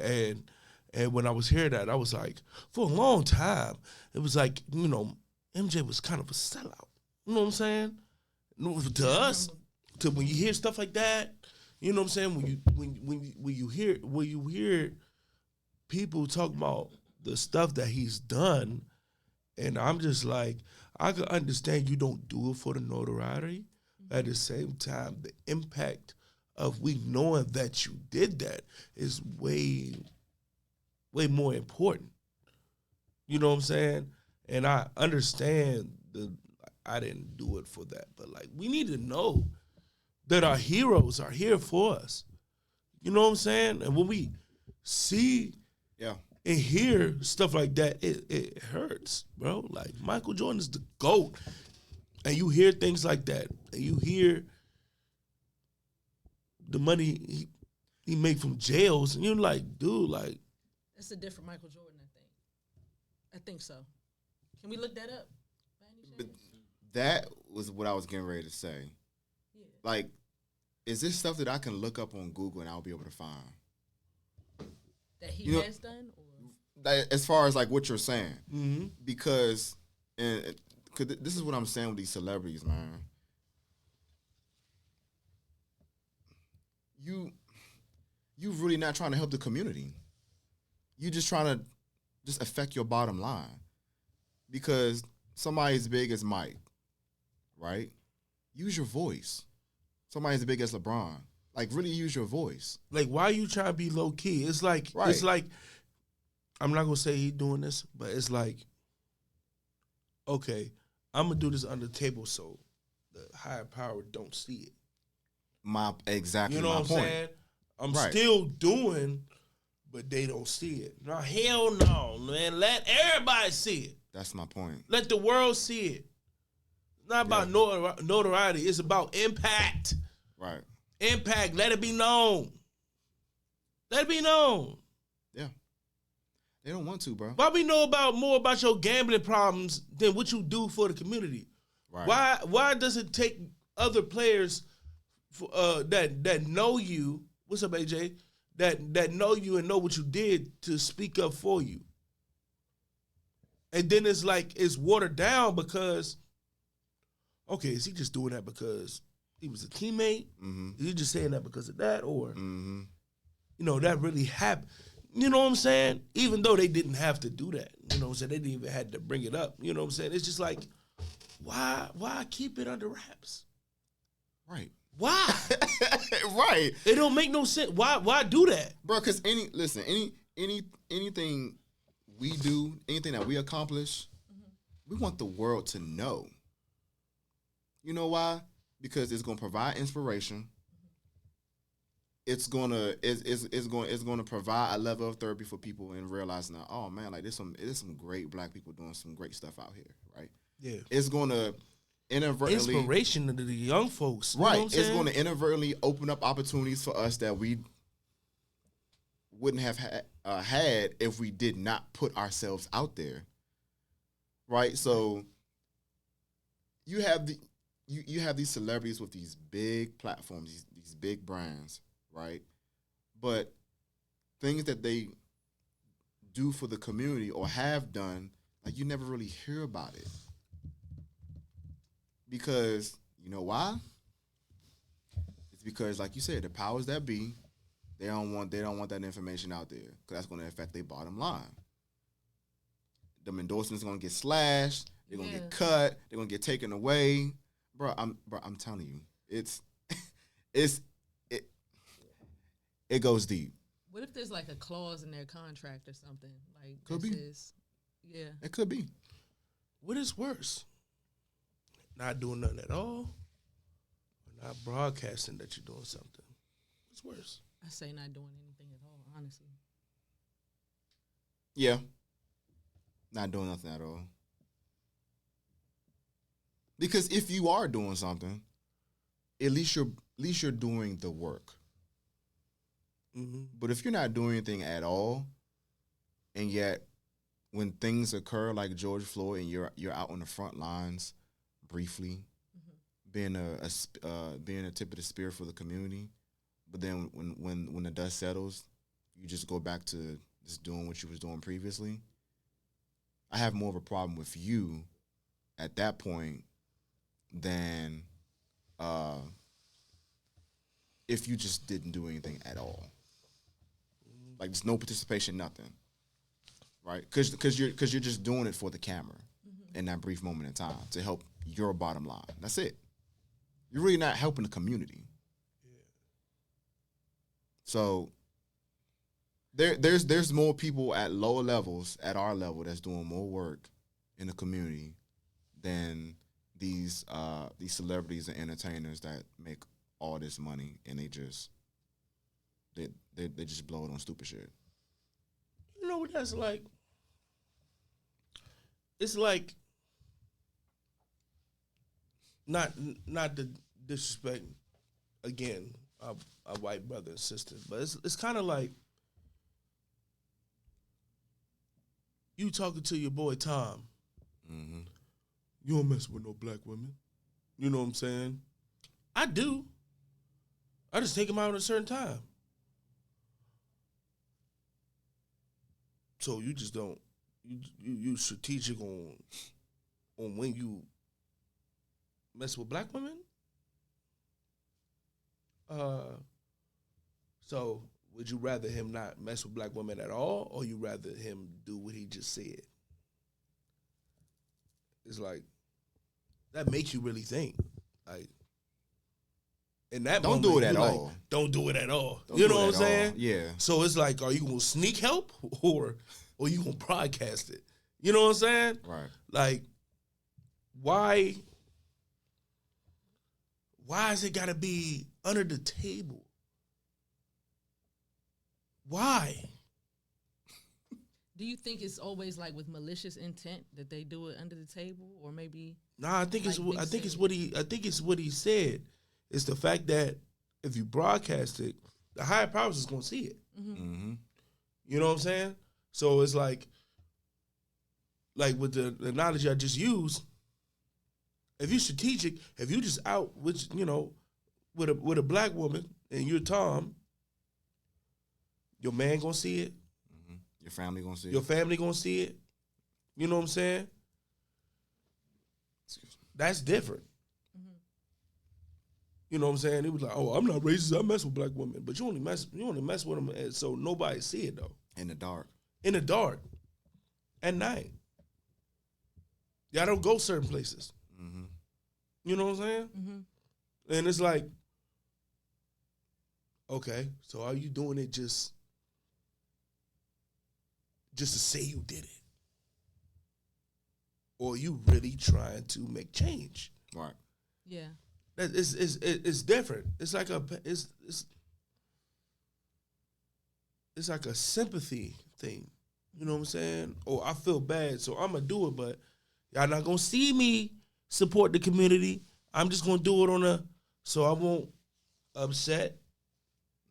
And when I was hearing that, I was like, for a long time, it was like, MJ was kind of a sellout. You know what I'm saying? To us, to when you hear stuff like that, you know what I'm saying? When you hear people talk about the stuff that he's done, and I'm just like, I can understand you don't do it for the notoriety. At the same time, the impact of we knowing that you did that is way, way more important. You know what I'm saying? And I understand I didn't do it for that, but like, we need to know that our heroes are here for us. You know what I'm saying? And when we see and hear stuff like that, it hurts, bro. Like, Michael Jordan is the GOAT. And you hear things like that, and you hear the money he made from jails, and you're like, dude, like, It's a different Michael Jordan, I think. I think so. Can we look that up? By any But chance? that was what I was getting ready to say. Yeah. Like, is this stuff that I can look up on Google and I'll be able to find? That he You know- has done? Or? As far as like what you're saying, Mm-hmm. because this is what I'm saying with these celebrities, man. You really not trying to help the community. You just trying to just affect your bottom line. Because somebody as big as Mike, right? Use your voice. Somebody as big as LeBron, like really use your voice. Like, why are you trying to be low key? It's like, Right. it's like, I'm not gonna say he doing this, but it's like, okay, I'm gonna do this under the table so the higher power don't see it. Exactly You know my what I'm point. saying? I'm Right. still doing, but they don't see it. No, hell no, man. Let everybody see it. That's my point. Let the world see it. It's not about notoriety. It's about impact. Right. Impact. Let it be known. Let it be known. Yeah. They don't want to, bro. Why we know more about your gambling problems than what you do for the community? Right. Why does it take other players that know you? What's up, AJ? That know you and know what you did to speak up for you? And then it's like it's watered down because, okay, is he just doing that because he was a teammate? Mm-hmm. Is he just saying that because of that? Or, Mm-hmm. you know, that really happened. You know what I'm saying? Even though they didn't have to do that. You know what I'm saying? They didn't even have to bring it up. You know what I'm saying? It's just like, why keep it under wraps? Right. Why? Right. It don't make no sense. Why do that? Bro, because anything we do, anything that we accomplish, we want the world to know. You know why? Because it's gonna provide inspiration. It's gonna provide a level of therapy for people and realizing that, oh man, like there's some great black people doing some great stuff out here, right? Yeah. It's gonna inadvertently Inspiration to the young folks. You know right. what I'm It's saying? going to inadvertently open up opportunities for us that we wouldn't have had if we did not put ourselves out there. Right. So you have these celebrities with these big platforms, these big brands, right? But things that they do for the community or have done, like you never really hear about it. Because you know why? It's because, like you said, the powers that be, they don't want that information out there because that's going to affect their bottom line. Them endorsements going to get slashed. They're going to get cut. They're going to get taken away. Bro, I'm telling you, it goes deep. What if there's like a clause in their contract or something? Like Could that be. says, yeah. It could be. What is worse? Not doing nothing at all, or not broadcasting that you're doing something? What's worse? I say not doing anything at all, honestly. Yeah. Not doing nothing at all. Because if you are doing something, at least you're doing the work. Mm-hmm. But if you're not doing anything at all, and yet when things occur like George Floyd and you're out on the front lines briefly, being a tip of the spear for the community, but then when the dust settles, you just go back to just doing what you was doing previously. I have more of a problem with you at that point than if you just didn't do anything at all. Like there's no participation, nothing, right? Because you're just doing it for the camera in that brief moment in time to help your bottom line. That's it. You're really not helping the community. Yeah. So there's more people at lower levels, at our level, that's doing more work in the community than these celebrities and entertainers that make all this money and they just blow it on stupid shit. You know what that's like? It's like not to disrespect again our white brother and sister, but it's kind of like you talking to your boy Tom. Mm-hmm. You don't mess with no black women. You know what I'm saying? I do. I just take them out at a certain time. So you just don't. You strategic on when you mess with black women. So would you rather him not mess with black women at all, or you rather him do what he just said? It's like that makes you really think. Like, in that Don't moment, do it at you like, all. don't do it at all. Don't You do know it what I'm at all. saying? Yeah. So it's like, are you gonna sneak help or you gonna broadcast it? You know what I'm saying? Right. Like, why is it gotta be under the table? Why? Do you think it's always like with malicious intent that they do it under the table, or maybe? Nah, I think Like it's what he said. It's the fact that if you broadcast it, the higher powers is gonna see it. Mm-hmm. You know what I'm saying? So it's like with the analogy I just used, if you're strategic, if you just out with with a black woman and you're Tom, your man gonna see it. Mm-hmm. Your family gonna see Your it. family gonna see it. You know what I'm saying? That's different. Mm-hmm. You know what I'm saying? It was like, oh, I'm not racist. I mess with black women, but you only mess with them, and so nobody see it though. In the dark. In the dark, at night. Y'all don't go certain places. Mm-hmm. You know what I'm saying? Mm-hmm. And it's like, okay, so are you doing it just to say you did it? Or are you really trying to make change? Right. Yeah. It's different. It's like it's like a sympathy thing. You know what I'm saying? Oh, I feel bad, so I'm gonna do it, but y'all not gonna see me support the community. I'm just gonna do it so I won't upset,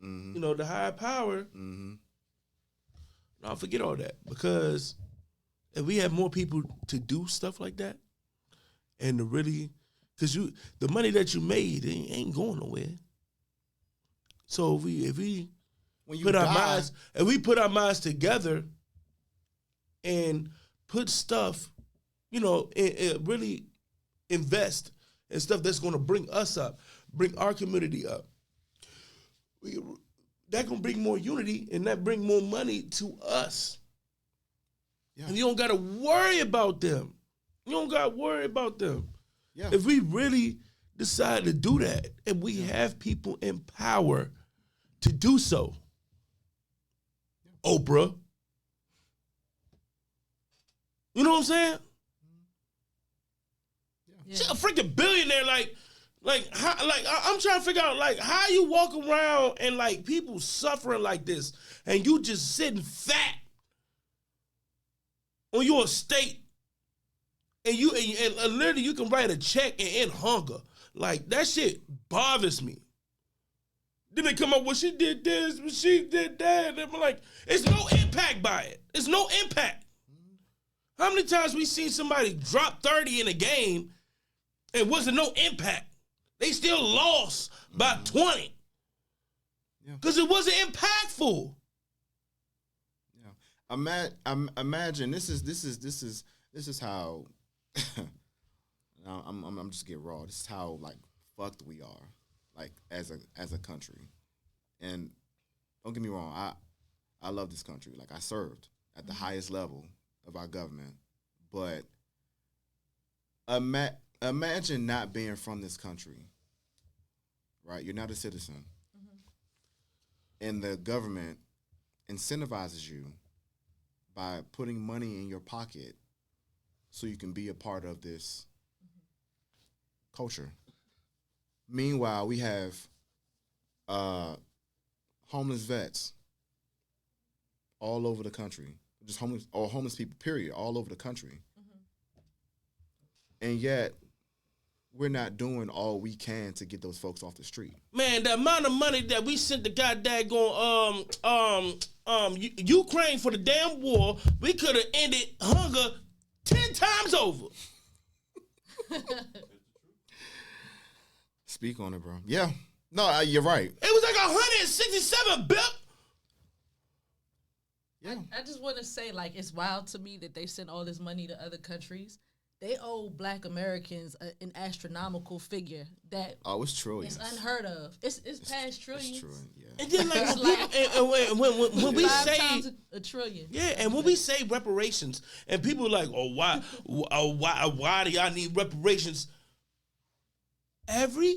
Mm-hmm. The higher power. Mm-hmm. No, forget all that, because if we have more people to do stuff like that, and to really, because the money that you made ain't going nowhere. So if we When you put die, our minds together and put stuff, and really invest in stuff that's going to bring us up, bring our community up. That gonna bring more unity, and that bring more money to us. yeah. And you don't gotta worry about them. Yeah. If we really decide to do that, and we have people in power to do so, Oprah, you know what I'm saying? Yeah. She's a freaking billionaire. I'm trying to figure out how you walk around and people suffering like this, and you just sitting fat on your estate, and literally you can write a check and end hunger. Like, that shit bothers me. Then they come up with, she did this, but she did that, and I'm like, it's no impact by it. It's no impact. How many times we seen somebody drop 30 in a game and wasn't no impact? They still lost by 20 because it wasn't impactful. Yeah. Imagine this is how. I'm just get raw. This is how fucked we are, as a country. And don't get me wrong, I love this country. I served at the highest level of our government, but imagine not being from this country, right? You're not a citizen. And the government incentivizes you by putting money in your pocket so you can be a part of this culture. Meanwhile, we have homeless vets all over the country, just homeless people, period, all over the country. And yet, we're not doing all we can to get those folks off the street. Man, the amount of money that we sent the goddamn Ukraine for the damn war, we could have ended hunger 10 times over. Speak on it, bro. Yeah. No, you're right. It was like 167 billion. Yeah. I just want to say, like, it's wild to me that they send all this money to other countries. They owe Black Americans an astronomical figure that it's trillions. it's unheard of. It's past trillions. It's trillion, yeah. And then like when we 5 say times a trillion. yeah, and when we say reparations, and people are like, why do y'all need reparations? Every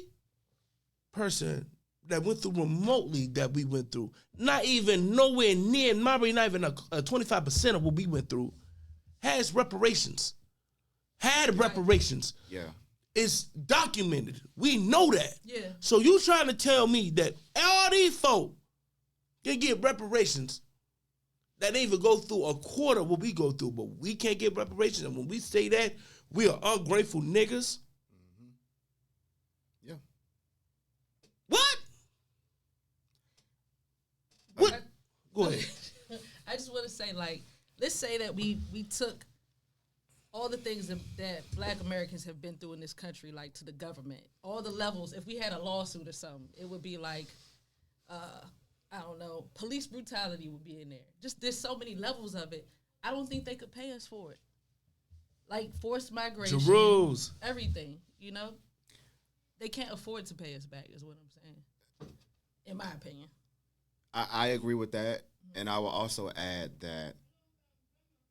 person that went through remotely that we went through, not even nowhere near, probably not even a 25% of what we went through, has reparations. Had reparations. Yeah. It's documented. We know that. Yeah. So you trying to tell me that all these folk can get reparations that they even go through a quarter of what we go through, but we can't get reparations. And when we say that, we are ungrateful niggas. Mm-hmm. Yeah. What? What? Go ahead. I just want to say, like, let's say that we took all the things that Black Americans have been through in this country, like, to the government, all the levels. If we had a lawsuit or something, it would be like, I don't know, police brutality would be in there. Just there's so many levels of it. I don't think they could pay us for it. Like forced migration, Jerose. everything, you know? They can't afford to pay us back is what I'm saying, in my opinion. I agree with that. And I will also add that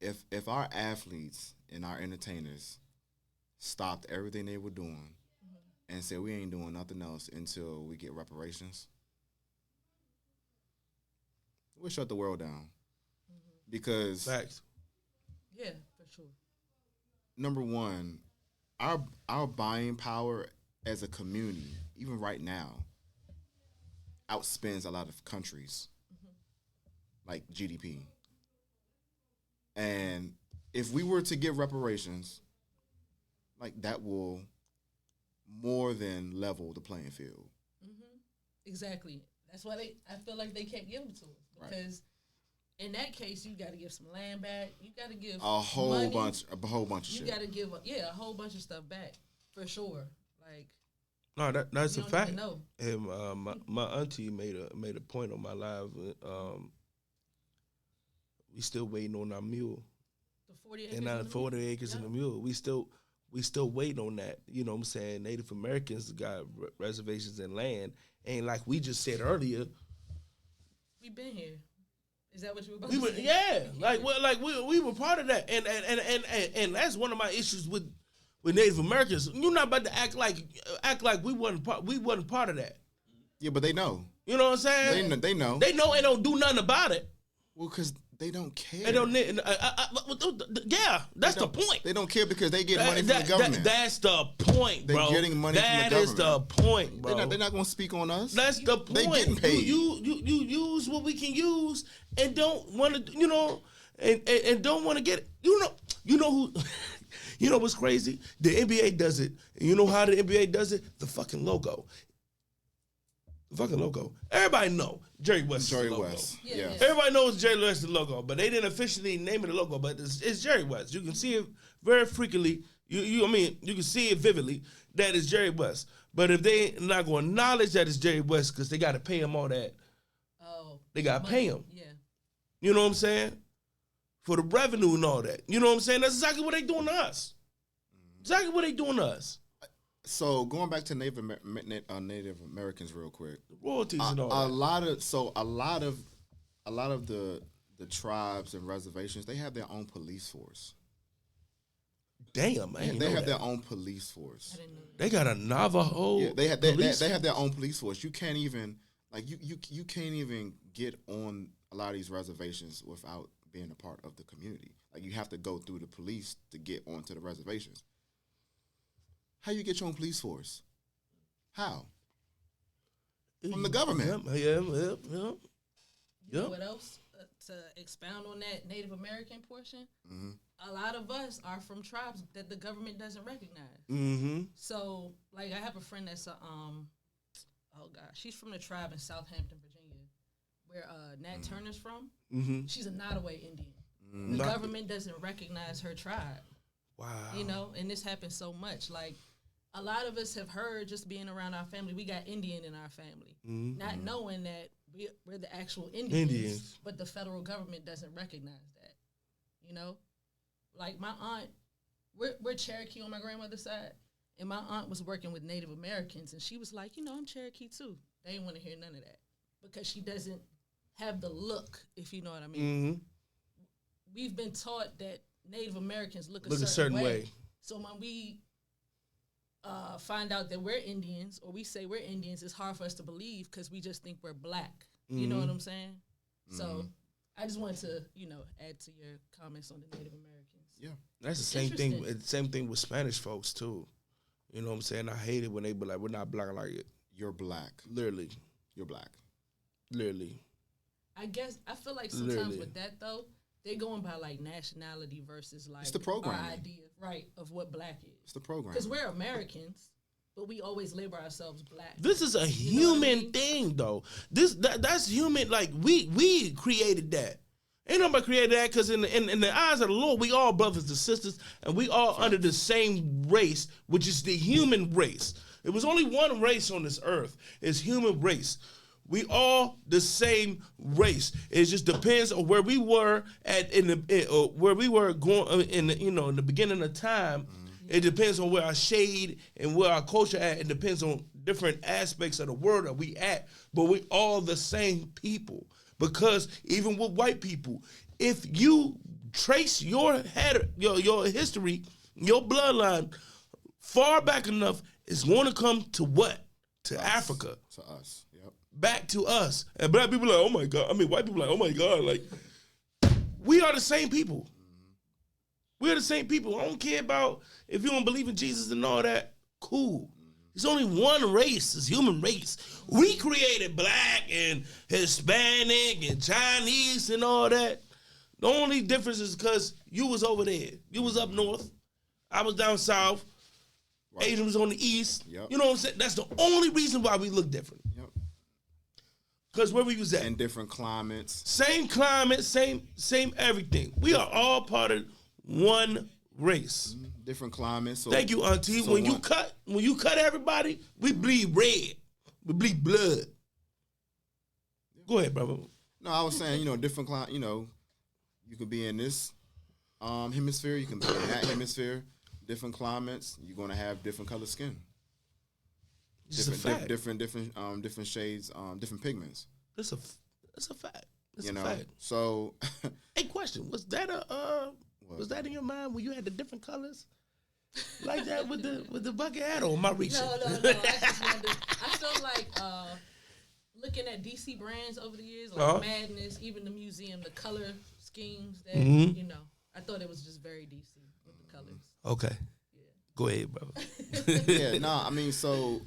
if our athletes and our entertainers stopped everything they were doing and said we ain't doing nothing else until we get reparations, we'll shut the world down. Because Facts. Yeah, for sure. number one, our buying power as a community, even right now, outspends a lot of countries, like GDP. And if we were to give reparations, like that will more than level the playing field. Exactly. That's why I feel like they can't give them to us because in that case you got to give some land back. You got to give A whole money. bunch of You shit. got to give a whole bunch of stuff back for sure. Like No, that's you a don't fact. even know. And my auntie made a point on my live. We still waiting on our mule. The 40 acres. And now 40 acres in the mule. We still waiting on that. You know what I'm saying? Native Americans got reservations and land. Ain't like we just said earlier. We've been here. Is that what you were about We to were say? we were part of that. And that's one of my issues with Native Americans. You're not about to act like we wasn't part of that. Yeah, but they know. You know what I'm saying? They know. They know and don't do nothing about it. Well, because they don't care. They don't. Yeah, that's the point. They don't care because they get money from the government. That's the point, bro. They're getting money from the That is the government. point, bro. They're not going to speak on us. That's the point. They getting paid. You use what we can use and don't want to, and don't want to get it. You know who. You know what's crazy? The NBA does it. And you know how the NBA does it? The fucking logo. The fucking logo. Everybody know Jerry West is Jerry the logo. West. Yeah, Yeah. yeah. Everybody knows Jerry West is the logo, but they didn't officially name it the logo, but it's Jerry West. You can see it very frequently. You can see it vividly that it's Jerry West. But if they not going to acknowledge that it's Jerry West because they got to pay him all that, they got to pay him. Yeah. You know what I'm saying? For the revenue and all that. You know what I'm saying? That's exactly what they doing to us. Exactly what they doing to us. So going back to Native Americans real quick. Royalties and all A that. lot of the tribes and reservations, they have their own police force. Damn, man. They have their own police force. I didn't know that. They got a Navajo Yeah, they have police. they have their own police force. You can't even you can't even get on a lot of these reservations without being a part of the community. Like you have to go through the police to get onto the reservations. How you get your own police force? How? From the government. Yeah. You know what else? To expound on that Native American portion, a lot of us are from tribes that the government doesn't recognize. Mm-hmm. So, like, I have a friend that's she's from the tribe in Southampton, Virginia, where Nat Turner's from. Mm-hmm. She's a Nottaway Indian. The government doesn't recognize her tribe. Wow. You know, and this happens so much. Like, a lot of us have heard just being around our family, we got Indian in our family, not knowing that we're the actual Indians, but the federal government doesn't recognize that. You know, like my aunt, we're Cherokee on my grandmother's side, and my aunt was working with Native Americans, and she was like, you know, I'm Cherokee too. They didn't want to hear none of that because she doesn't have the look, if you know what I mean. Mm-hmm. We've been taught that Native Americans look a certain way. So when we find out that we're Indians, or we say we're Indians, it's hard for us to believe because we just think we're black. You know what I'm saying? So I just wanted to, you know, add to your comments on the Native Americans. Yeah. That's the same thing. It's the same thing with Spanish folks too. You know what I'm saying? I hate it when they be like, we're not black like it. You're black. Literally. You're black. Literally. I feel like sometimes with that though, they're going by like nationality versus like it's the program. Our idea, right, of what black is. It's the program. Because we're Americans, but we always label ourselves black. This is a human thing though. That's human. Like we created that. Ain't nobody created that because in the eyes of the Lord, we all brothers and sisters, and we all under the same race, which is the human race. There was only one race on this earth. It's human race. We all the same race. It just depends on where we were where we were going in the beginning of time. It depends on where our shade and where our culture at. It depends on different aspects of the world that we at. But we all the same people. Because even with white people, if you trace your history, your bloodline far back enough, it's going to come to what? To us. Africa. To us. Yep. Back to us. And black people are like, oh my God. I mean, white people are like, oh my God. Like, we are the same people. We're the same people. I don't care about if you don't believe in Jesus and all that. Cool. There's only one race. It's human race. We created black and Hispanic and Chinese and all that. The only difference is because you was over there. You was up north. I was down south. Right. Asian was on the east. Yep. You know what I'm saying? That's the only reason why we look different. Yep. Because where we was at. And different climates. Same climate, same everything. We are all part of one race. Different climates. So, thank you, Auntie. So when you cut everybody, we bleed red. We bleed blood. Go ahead, brother. No, I was saying, different climate. You could be in this hemisphere. You can be in that hemisphere. Different climates. You're gonna have different color skin. Different shades. Different pigments. That's a fact. That's a fact. So, hey, question: was that was that in your mind when you had the different colors like that with the bucket hat, or am I reaching? No. I feel like looking at DC brands over the years, like Madness, even the museum, the color schemes that I thought it was just very DC with the colors. Okay. Yeah. Go ahead, brother. Yeah. No. I mean, so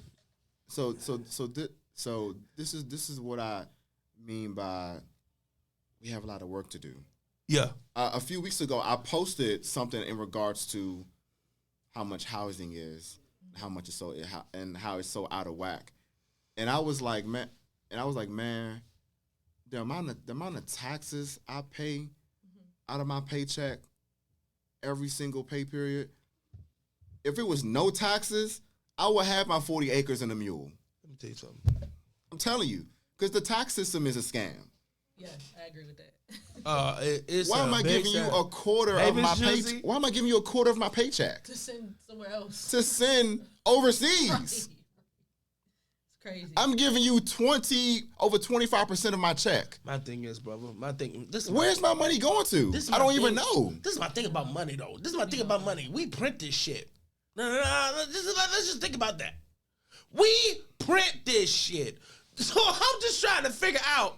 this is what I mean by we have a lot of work to do. Yeah. A few weeks ago, I posted something in regards to how much housing is, how much it's and how it's so out of whack, and I was like, man, the amount of taxes I pay out of my paycheck every single pay period. If it was no taxes, I would have my 40 acres and a mule. Let me tell you something. I'm telling you, because the tax system is a scam. Yeah, I agree with that. Why am I giving you a quarter of my paycheck? Why am I giving you a quarter of my paycheck? To send somewhere else. To send overseas. Right. It's crazy. I'm giving you over 25% of my check. My thing is, brother. Where's my money going to? I don't even know. This is my thing about money, though. This is my thing about money. We print this shit. No. Let's just think about that. We print this shit. So I'm just trying to figure out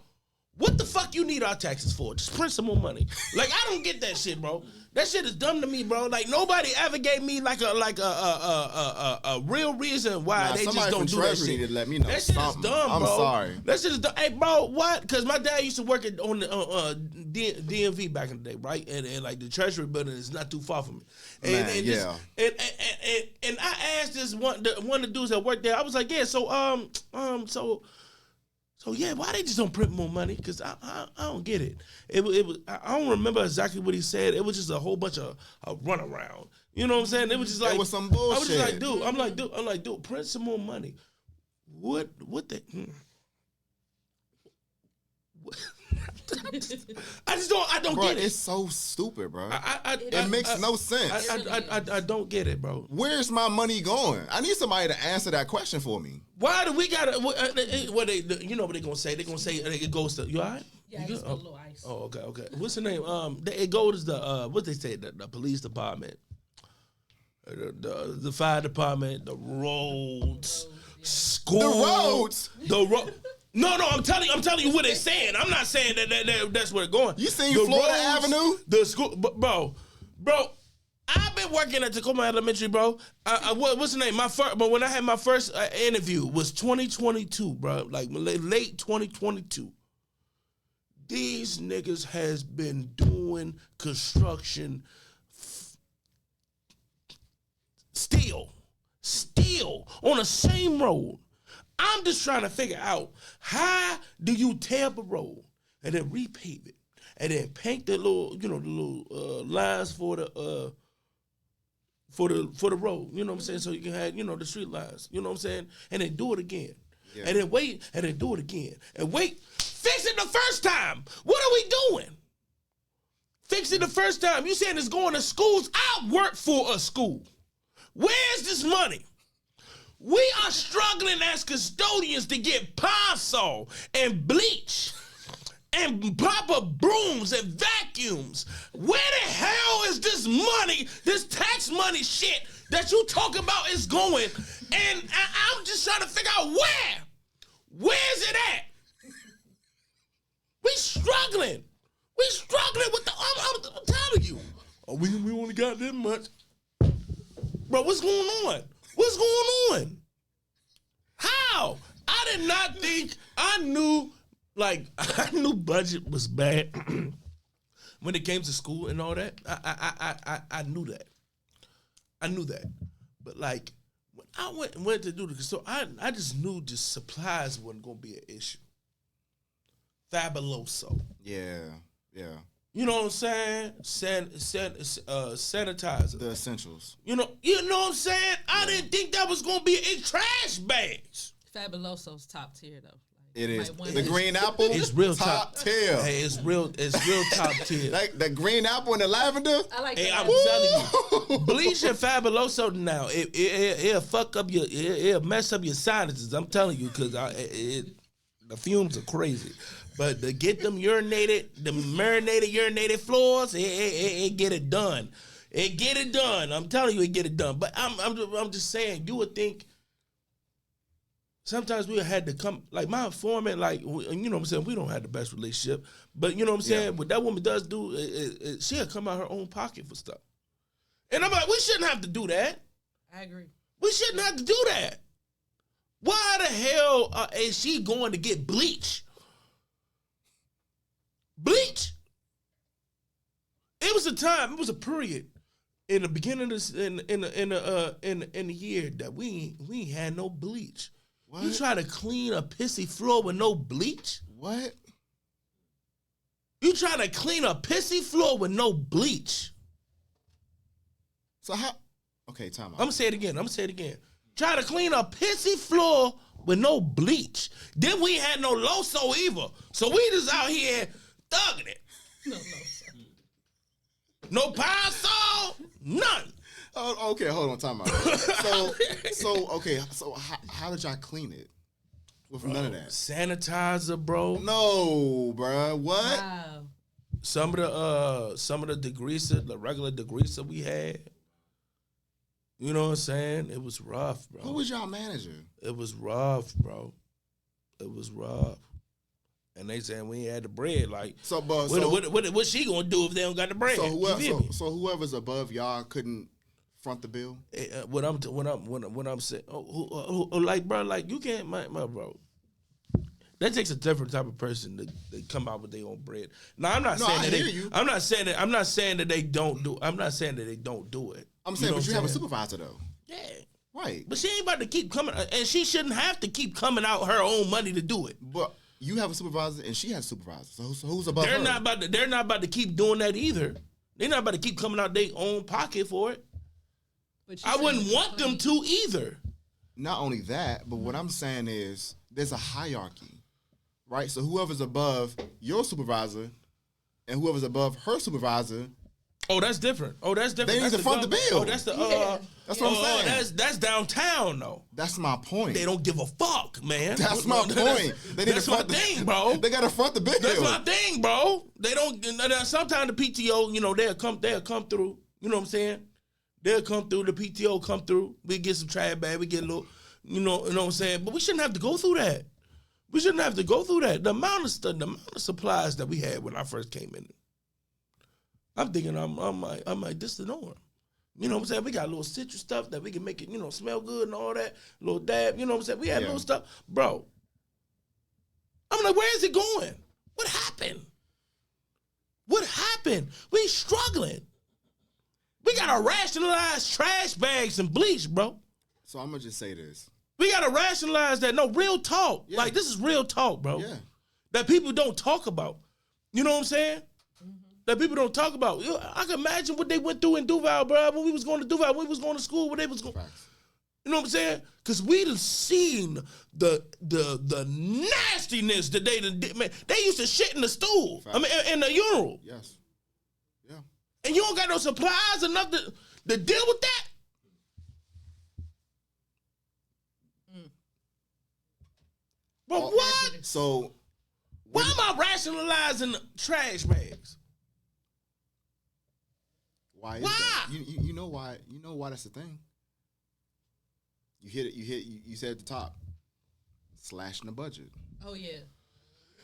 What the fuck you need our taxes for? Just print some more money. Like, I don't get that shit, bro. That shit is dumb to me, bro. Like, nobody ever gave me like a real reason why they just don't do that shit. Need to let me know that shit something. is dumb, bro. I'm sorry. That shit is dumb. Hey, bro, what? Because my dad used to work on the DMV back in the day, right? And like the Treasury building is not too far from me. And I asked this one of the dudes that worked there. I was like, yeah, so yeah, why they just don't print more money? Because I don't get it. It was I don't remember exactly what he said. It was just a whole bunch of runaround. You know what I'm saying? It was just like it was some bullshit. I was just like, dude. I'm like, dude, print some more money. What the? I don't Bro, get it. it's so stupid, bro. It makes no sense. I don't get it, bro. Where's my money going? I need somebody to answer that question for me. Why do we gotta? What they? You know what they gonna say? They gonna say it goes to. You all right? Yeah, you just a little ice. Oh, okay. What's the name? It goes to the what they say? The police department, the fire department, the roads, school, The roads. the road. No, I'm telling you what they're saying. I'm not saying that that's where it's going. You seen The Florida roads, Avenue? The school, bro. I've been working at Tacoma Elementary, bro. What's the name? But when I had my first interview was 2022, bro. Like late 2022. These niggas has been doing construction still on the same road. I'm just trying to figure out, how do you tear up a road and then repave it and then paint the little, lines for the road, you know what I'm saying? So you can have, the street lines, you know what I'm saying? And then do it again. Yeah. And then wait, and then do it again. And wait, fix it the first time. What are we doing? Fix it the first time. You saying it's going to schools? I work for a school. Where's this money? We are struggling as custodians to get Pine-Sol and bleach and proper brooms and vacuums. Where the hell is this money, this tax money shit that you talk about is going? And I'm just trying to figure out where. Where's it at? We struggling. We struggling with the, I'm telling you. Oh, we only got this much. Bro, what's going on? What's going on? How? I did not think, I knew budget was bad when it came to school and all that. I knew that. I knew that. But like, when I went to do this, so I just knew just supplies wasn't going to be an issue. Fabuloso. Yeah. You know what I'm saying? Sanitizer. The essentials. You know what I'm saying? I didn't think that was gonna be in trash bags. Fabuloso's top tier though. It is. The green apple is real top tier. Hey, it's real top tier. Like the green apple and the lavender. I like Hey, that. I'm telling you, bleach and Fabuloso now, it'll fuck up it'll mess up your sinuses. I'm telling you, because the fumes are crazy. But to get them urinated floors, it get it done. It get it done. I'm telling you, it get it done. But I'm just saying, you would think sometimes we had to come, like my foreman, like, you know what I'm saying, we don't have the best relationship. But you know what I'm saying, what that woman does do, she'll come out her own pocket for stuff. And I'm like, we shouldn't have to do that. I agree. We shouldn't have to do that. Why the hell is she going to get bleach? Bleach. It was a period in the beginning of this, in the year that we ain't had no bleach. What? You try to clean a pissy floor with no bleach? What? You try to clean a pissy floor with no bleach? So how? Okay, time out. I'm gonna say it again. Try to clean a pissy floor with no bleach. Then we had no Loso either. So we just out here thugging it. No. No Pine-Sol, none. Oh, okay, hold on, time out. So how did y'all clean it? With none of that. Sanitizer, bro. No, bro. What? Wow. Some of the degreaser, the regular degreaser we had. You know what I'm saying? It was rough, bro. Who was y'all manager? It was rough, bro. It was rough. And they saying we ain't had the bread. Like, So, but what she gonna do if they don't got the bread? So whoever's above y'all couldn't front the bill. What I'm saying, like, bro, like you can't, my bro. That takes a different type of person to come out with their own bread. Now I'm not saying that I'm not saying that they don't do. I'm not saying that they don't do it. I'm saying, but you have a supervisor though. Yeah. Right. But she ain't about to keep coming, and she shouldn't have to keep coming out her own money to do it. But you have a supervisor, and she has a supervisor. So who's above her? They're not about to keep doing that either. They're not about to keep coming out their own pocket for it. I wouldn't want them to either. Not only that, but what I'm saying is there's a hierarchy, right? So whoever's above your supervisor and whoever's above her supervisor. Oh, that's different. They need to front the bill. Oh, that's the. That's what I'm saying. That's downtown though. That's my point. They don't give a fuck, man. That's my point. That's my thing, bro. They gotta front the bill. That's my thing, bro. They don't. Sometimes the PTO, they'll come through. You know what I'm saying? They'll come through. The PTO come through. We get some trash bag. We get a little. You know what I'm saying? But we shouldn't have to go through that. The amount of supplies that we had when I first came in. I'm thinking I'm like this is the norm. You know what I'm saying? We got a little citrus stuff that we can make it, smell good and all that. A little dab, you know what I'm saying? We had little stuff. Bro, I'm like, where is it going? What happened? We struggling. We got to rationalize trash bags and bleach, bro. So I'm going to just say this. We got to rationalize that. No, real talk. Yeah. Like, this is real talk, bro. Yeah. That people don't talk about. You know what I'm saying? That people don't talk about. I can imagine what they went through in Duval, bro. When we was going to Duval, when we was going to school, when they was going. Facts. You know what I'm saying? Because we done seen the nastiness that they done did. Man, they used to shit in the stool. Facts. I mean, in the urinal. Yes. Yeah. And you don't got no supplies enough to deal with that. But what? So why am I rationalizing trash bags? Why is that? You know why? You know why that's the thing. You hit it. You said at the top, slashing the budget. Oh yeah.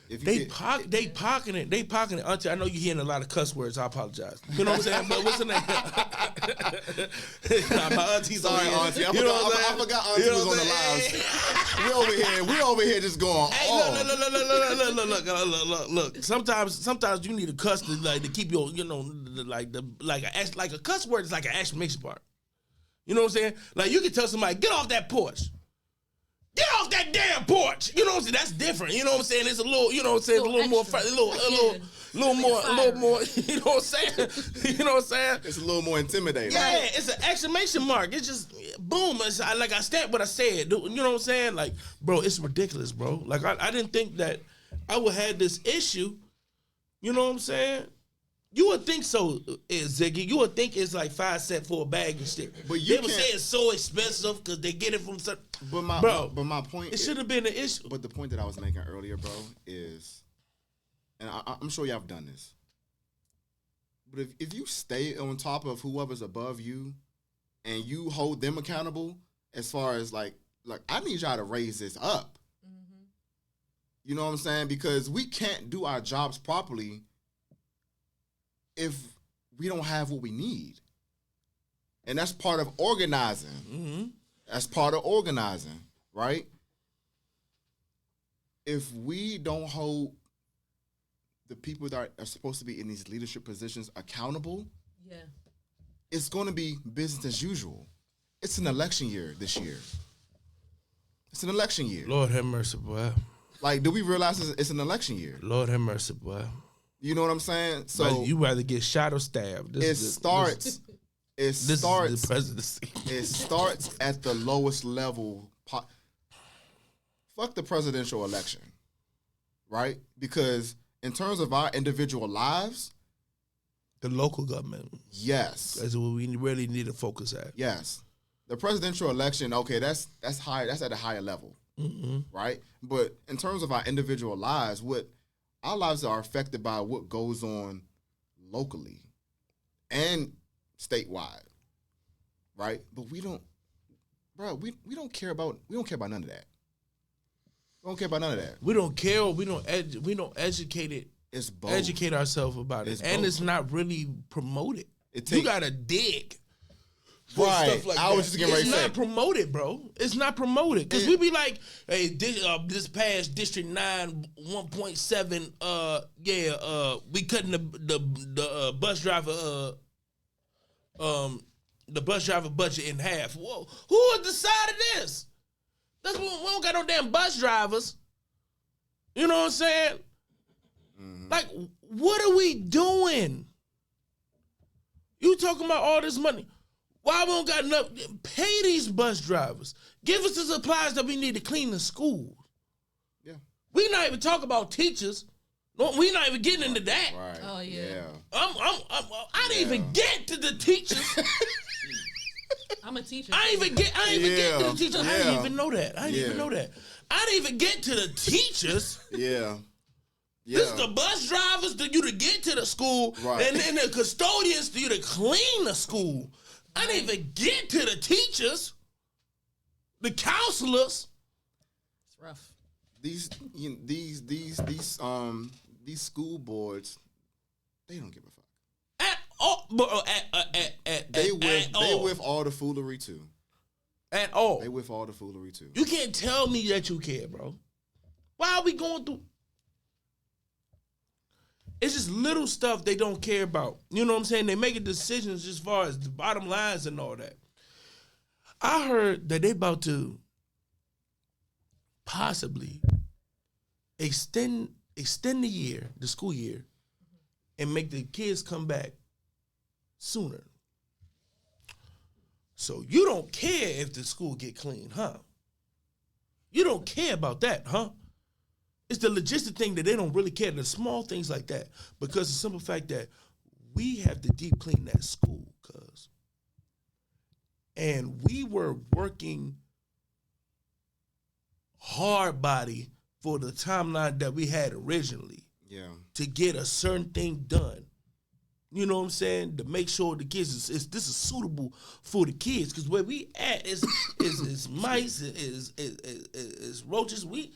They pocketing it. Auntie, I know you're hearing a lot of cuss words. I apologize. You know what I'm saying? But what's the name? My auntie's sorry, Auntie. I forgot Auntie was on the live. We over here just going. Hey, look. Sometimes you need a cuss to keep your, like a cuss word is like an exclamation mark. You know what I'm saying? Like you can tell somebody, get off that porch. Get off that damn porch. You know what I'm saying? That's different. You know what I'm saying? It's a little, you know what I'm saying? A little more, a little more, you know what I'm saying? You know what I'm saying? It's a little more intimidating. Yeah, it's an exclamation mark. It's just, boom. It's like I said what I said. You know what I'm saying? Like, bro, it's ridiculous, bro. Like, I didn't think that I would have this issue. You know what I'm saying? You would think so, Ziggy. You would think it's like 5 cents for a bag and shit. But they would say it's so expensive because they get it from certain. But my point. It should have been an issue. But the point that I was making earlier, bro, is, and I'm sure y'all have done this. But if you stay on top of whoever's above you, and you hold them accountable, as far as like I need y'all to raise this up. Mm-hmm. You know what I'm saying? Because we can't do our jobs properly if we don't have what we need. And that's part of organizing. Mm-hmm. That's part of organizing, right? If we don't hold the people that are supposed to be in these leadership positions accountable, it's going to be business as usual. It's an election year this year. It's an election year. Lord have mercy, boy. Like, do we realize it's an election year? Lord have mercy, boy. You know what I'm saying? So like you rather get shot or stabbed. It starts is the presidency. It starts at the lowest level. Fuck the presidential election, right? Because in terms of our individual lives, the local government, yes, that's what we really need to focus at. Yes, the presidential election, okay, that's high. That's at a higher level, right? But in terms of our individual lives, our lives are affected by what goes on locally and statewide, right? But we don't care about none of that. We don't care about none of that. We don't care. We don't educate it. It's both. Educate ourselves about it, and it's not really promoted. You gotta dig. Right. Stuff like I was just getting ready to say. It's not promoted, bro. It's not promoted. Because we be like, hey, this past District 9, 1.7, we cutting the bus driver budget in half. Whoa, who decided this? We don't got no damn bus drivers. You know what I'm saying? Mm-hmm. Like, what are we doing? You talking about all this money. Why we don't got enough? Pay these bus drivers. Give us the supplies that we need to clean the schools. Yeah. We not even talking about teachers. No, we not even getting into that. Right. Oh yeah. I didn't even get to the teachers. I'm a teacher. I didn't even get to the teachers. Yeah. I didn't even know that. I didn't even get to the teachers. Yeah. This is the bus drivers to you to get to the school, right. and then the custodians to you to clean the school. I didn't even get to the teachers, the counselors. It's rough. These school boards, they don't give a fuck. At all, They with all the foolery too. At all, they with all the foolery too. You can't tell me that you care, bro. Why are we going through? It's just little stuff they don't care about. You know what I'm saying? They making decisions as far as the bottom lines and all that. I heard that they about to possibly extend the school year, and make the kids come back sooner. So you don't care if the school get clean, huh? You don't care about that, huh? It's the logistic thing that they don't really care, the small things like that, because the simple fact that we have to deep clean that school, cuz. And we were working hard body for the timeline that we had originally. Yeah. To get a certain thing done. You know what I'm saying? To make sure the kids this is suitable for the kids. Because where we at is mice, is roaches. We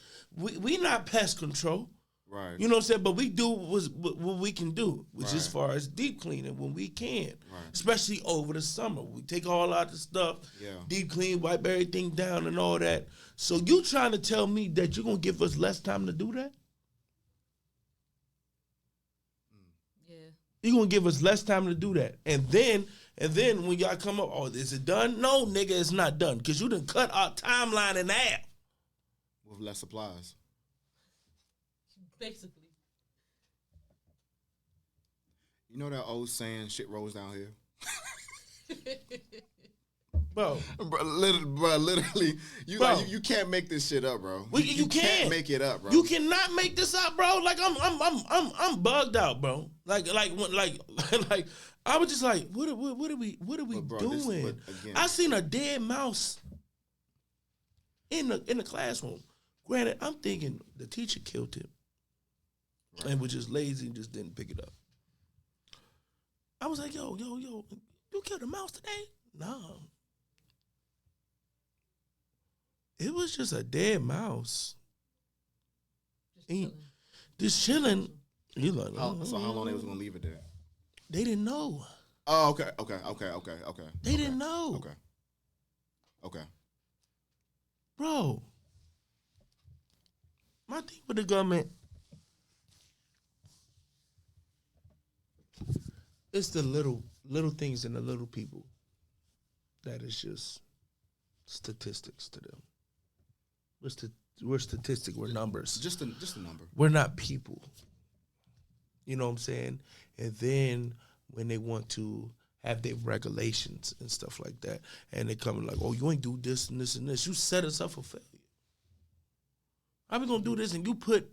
not pest control. Right. You know what I'm saying? But we do what we can do, which is as far as deep cleaning when we can. Right. Especially over the summer. We take all out the stuff, deep clean, wipe everything down and all that. So you trying to tell me that you're going to give us less time to do that? You're going to give us less time to do that. And then when y'all come up, oh, is it done? No, nigga, it's not done. Because you done cut our timeline in half. With less supplies. Basically. You know that old saying, shit rolls downhill? Bro, literally, you can't make this shit up, bro. You can't make it up, bro. You cannot make this up, bro. Like I'm bugged out, bro. Like I was just like, what are we doing? I seen a dead mouse in the classroom. Granted, I'm thinking the teacher killed him and was just lazy and just didn't pick it up. I was like, yo, you killed a mouse today? No. It was just a dead mouse. Just chilling. You like, so how long they was gonna leave it there? They didn't know. Oh, okay. They didn't know. Okay. Bro, my thing with the government, it's the little things and the little people that is just statistics to them. We're statistic. We're numbers. Just a number. We're not people. You know what I'm saying? And then when they want to have their regulations and stuff like that, and they come like, oh, you ain't do this and this and this. You set us up for failure. How we gonna do this? And you put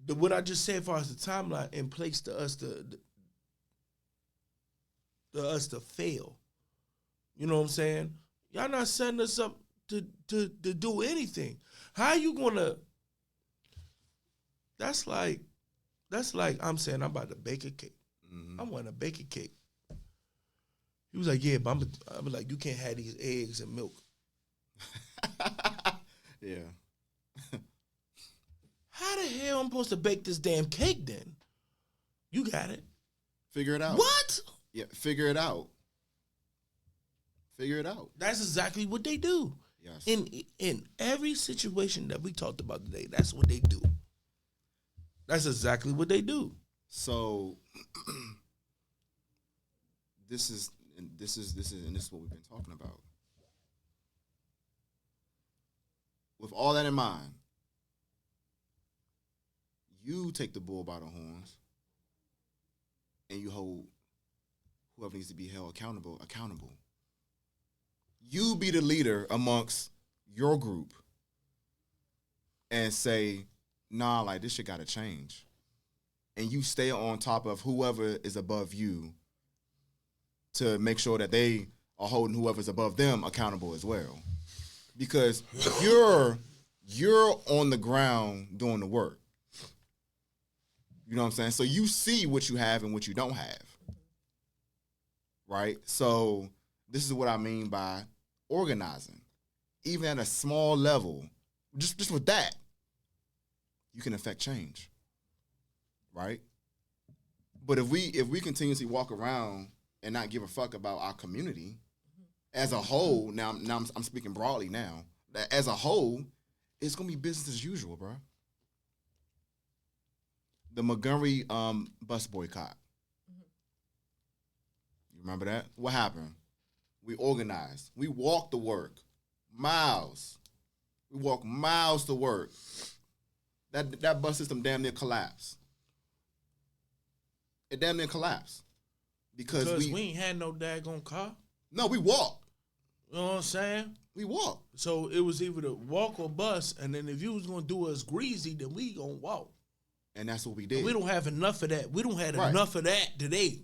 what I just said as far as the timeline in place to us to fail. You know what I'm saying? Y'all not setting us up to do anything. How you gonna? That's like I'm saying I'm about to bake a cake. Mm-hmm. I want to bake a cake. He was like, yeah, but I'm like, you can't have these eggs and milk. Yeah. How the hell I'm supposed to bake this damn cake then? You got it. Figure it out. What? Yeah, figure it out. Figure it out. That's exactly what they do. Yes. In every situation that we talked about today, that's what they do. That's exactly what they do. So this is what we've been talking about. With all that in mind, you take the bull by the horns and you hold whoever needs to be held accountable. You be the leader amongst your group and say, nah, like this shit gotta change. And you stay on top of whoever is above you to make sure that they are holding whoever's above them accountable as well. Because you're on the ground doing the work. You know what I'm saying? So you see what you have and what you don't have. Right? So this is what I mean by organizing. Even at a small level, just with that, you can affect change. Right? But if we continuously walk around and not give a fuck about our community as a whole, now I'm speaking broadly now, that as a whole, it's gonna be business as usual, bro. The Montgomery bus boycott. You remember that? What happened? We organized. We walked to work. Miles. We walked miles to work. That bus system damn near collapsed. It damn near collapsed. Because we ain't had no daggone car. No, we walked. You know what I'm saying? We walked. So it was either to walk or bus, and then if you was gonna do us greasy, then we gonna walk. And that's what we did. We don't have enough of that. We don't have Right. enough of that today.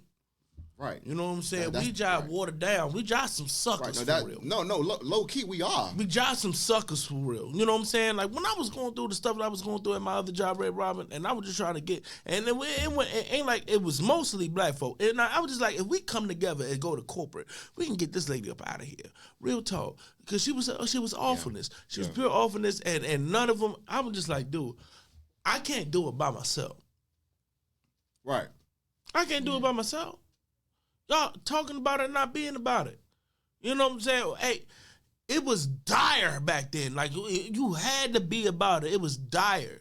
Right. You know what I'm saying? That's We jive right. watered down. We jive some suckers Right. for real. No, low key we are. We jive some suckers for real. You know what I'm saying? Like when I was going through the stuff that I was going through at my other job, Red Robin, and I was just trying to get, and it ain't like it was mostly black folk. And I was just like, if we come together and go to corporate, we can get this lady up out of here. Real talk. Because she was awfulness. She was pure awfulness, and none of them, I was just like, dude, I can't do it by myself. Right. I can't do it by myself. Y'all talking about it, not being about it. You know what I'm saying? Hey, it was dire back then. Like, you had to be about it. It was dire.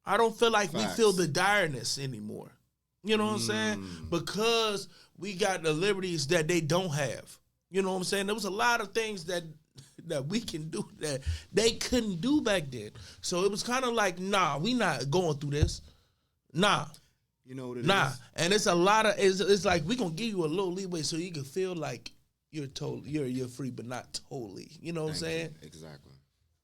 I don't feel like Facts. we feel the direness anymore. You know what I'm saying? Because we got the liberties that they don't have. You know what I'm saying? There was a lot of things that we can do that they couldn't do back then. So it was kind of like, nah, we not going through this. Nah. You know what it Nah, is? and it's a lot of it's like we gonna give you a little leeway so you can feel like you're free, but not totally. You know what I'm saying? Exactly.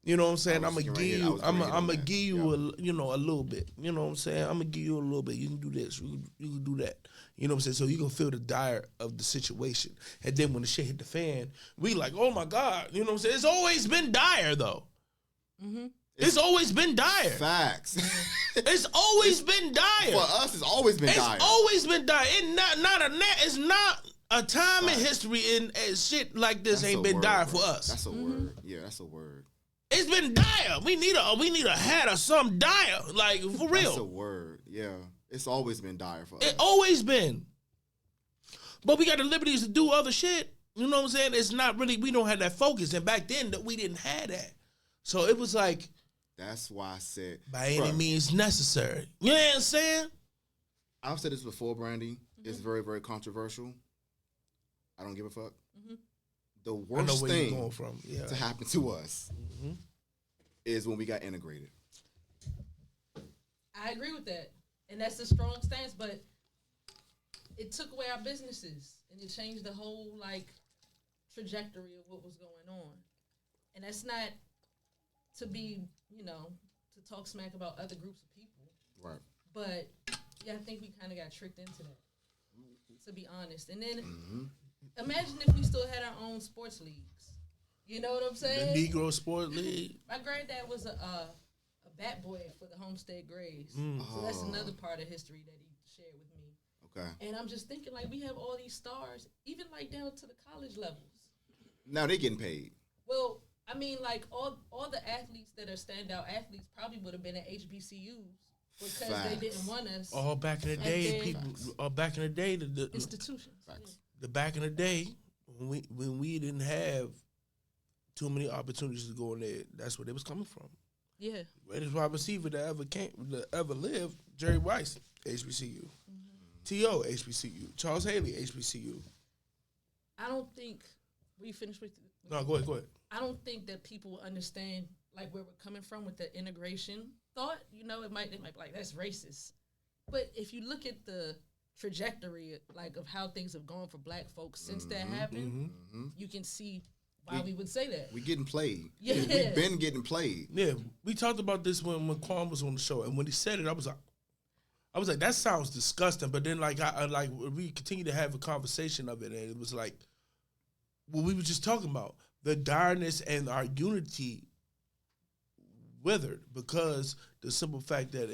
You know what I'm saying? I I'm was gonna getting give right you. here. I was I'm getting gonna right on give that. you a little bit. You know what I'm saying? I'm gonna give you a little bit. You can do this. You can do that. You know what I'm saying? So you can feel the dire of the situation. And then when the shit hit the fan, we like, oh my God. You know what I'm saying? It's always been dire though. Mm-hmm. It's always been dire. Facts. It's always been dire. For us, it's always been dire. It's always been dire. It's not a time in history and shit like this That's ain't a been word, dire bro. for us. That's a word. Yeah, that's a word. It's been dire. We need a hat or something dire, like for real. That's a word. Yeah, it's always been dire for us. It always been. But we got the liberties to do other shit. You know what I'm saying? It's not really, we don't have that focus. And back then, we didn't have that. So it was like, That's why I said, by any bruh, means necessary. You know what I'm saying? I've said this before, Brandy. It's very, very controversial. I don't give a fuck. The I know worst where you're thing going from. Yeah. to happen to us is when we got integrated. I agree with that. And that's a strong stance, but it took away our businesses and it changed the whole trajectory of what was going on. And that's not to be, to talk smack about other groups of people. Right. But yeah, I think we kind of got tricked into that, to be honest. And then imagine if we still had our own sports leagues. You know what I'm saying? The Negro Sport League. My granddad was a bat boy for the Homestead Grays. So that's another part of history that he shared with me. Okay. And I'm just thinking, we have all these stars, even down to the college levels. Now they getting paid. Well, I mean, like all the athletes that are standout athletes probably would have been at HBCUs because they didn't want us. All back in the day, people. All back in the day, the institutions. The back in the day when we didn't have too many opportunities to go in there, that's where they was coming from. Yeah. Greatest wide receiver that ever lived, Jerry Rice, HBCU. T.O., HBCU. Charles Haley, HBCU. I don't think we finished with. No, go ahead. I don't think that people understand like where we're coming from with the integration thought. You know, they might be like that's racist, but if you look at the trajectory like of how things have gone for Black folks since that happened, you can see why we would say that. We getting played. Yeah. We've been getting played. Yeah, we talked about this when Quan was on the show, and when he said it, I was like, that sounds disgusting. But then, like, we continued to have a conversation of it, and it was like, what we were just talking about, the direness and our unity withered because the simple fact that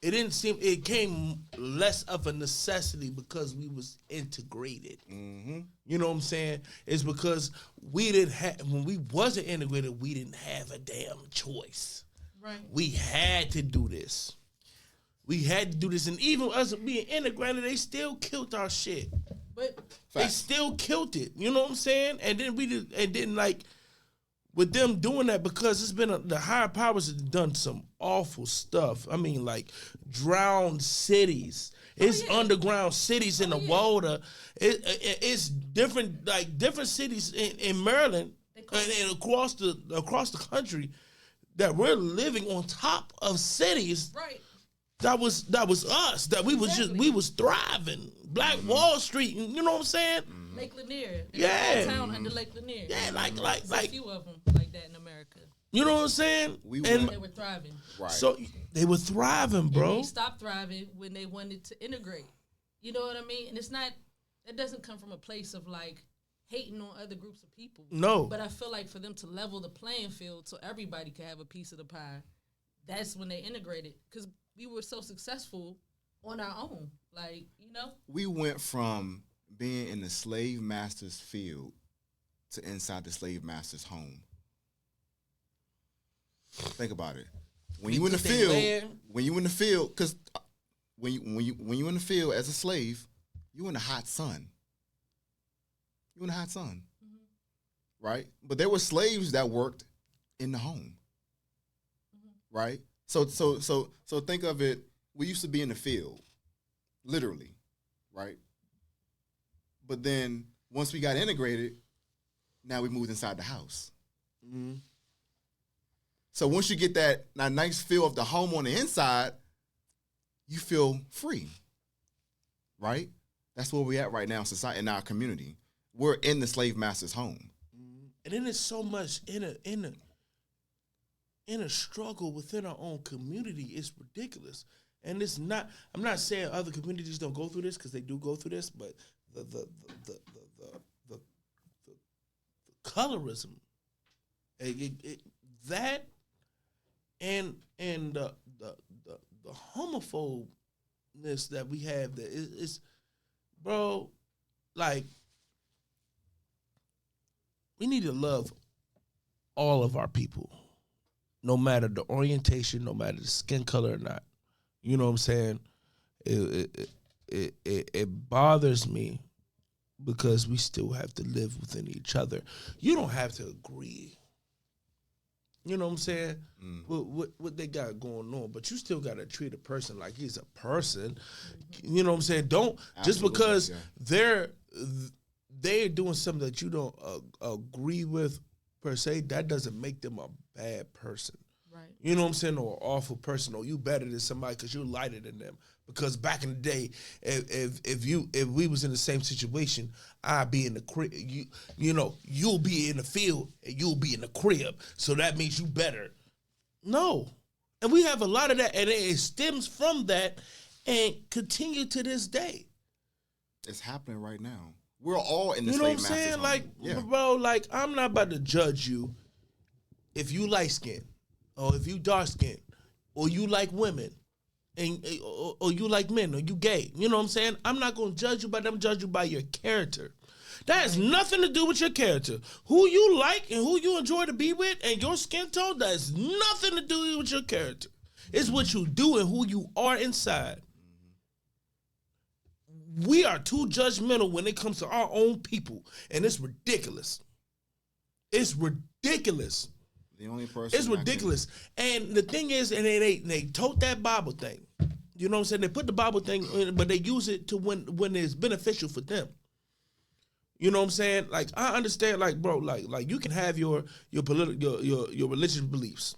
it came less of a necessity because we was integrated. Mm-hmm. You know what I'm saying? It's because when we wasn't integrated, we didn't have a damn choice. Right. We had to do this. And even us being integrated, they still killed our shit. But they still killed it. You know what I'm saying? And then with them doing that, because it's been the higher powers have done some awful stuff. I mean, like drowned cities. It's underground cities in the water. It's different, like different cities in Maryland and across the country that we're living on top of cities. Right. That was us. That we was thriving. Black Wall Street. You know what I'm saying? Lake Lanier. Yeah. Town under Lake Lanier. Yeah, like a few of them like that in America. You know what I'm saying? They were thriving. Right. So they were thriving, bro. And they stopped thriving when they wanted to integrate. You know what I mean? And it doesn't come from a place of like hating on other groups of people. No. But I feel like for them to level the playing field so everybody can have a piece of the pie, that's when they integrated. Because we were so successful on our own. Like, you know? We went from being in the slave master's field to inside the slave master's home. Think about it. When you in the field, because when you in the field as a slave, you in the hot sun. You in the hot sun, right? But there were slaves that worked in the home, right? So think of it. We used to be in the field, literally, right? But then once we got integrated, now we moved inside the house. Mm-hmm. So once you get that nice feel of the home on the inside, you feel free, right? That's where we're at right now in society, in our community. We're in the slave master's home. And then there's so much in a struggle within our own community. It's ridiculous. And it's not, I'm not saying other communities don't go through this, because they do go through this, but the colorism, that and the homophobness that we have, that is, bro, like, we need to love all of our people, no matter the orientation, no matter the skin color or not. You know what I'm saying? It bothers me because we still have to live within each other. You don't have to agree. You know what I'm saying? What they got going on, but you still got to treat a person like he's a person. You know what I'm saying? Don't just because they're doing something that you don't agree with per se, that doesn't make them a bad person. Right. You know what I'm saying? Or an awful person, or you better than somebody because you're lighter than them. Because back in the day, if we was in the same situation, I'd be in the crib. You'll be in the field and you'll be in the crib. So that means you better. No. And we have a lot of that, and it stems from that and continue to this day. It's happening right now. We're all in the slave master's home. You know what I'm saying? Yeah. Bro, like, I'm not about to judge you if you light skinned, or if you dark skinned, or you like women, or you like men, or you gay. You know what I'm saying? I'm not going to judge you by them, judge you by your character. That has nothing to do with your character. Who you like and who you enjoy to be with and your skin tone, that has nothing to do with your character. It's what you do and who you are inside. We are too judgmental when it comes to our own people, and it's ridiculous. It's ridiculous. The only person. It's ridiculous. And the thing is, and they tote that Bible thing. You know what I'm saying? They put the Bible thing in, but they use it to when it's beneficial for them. You know what I'm saying? Like, I understand, like, bro, like you can have your political your religious beliefs.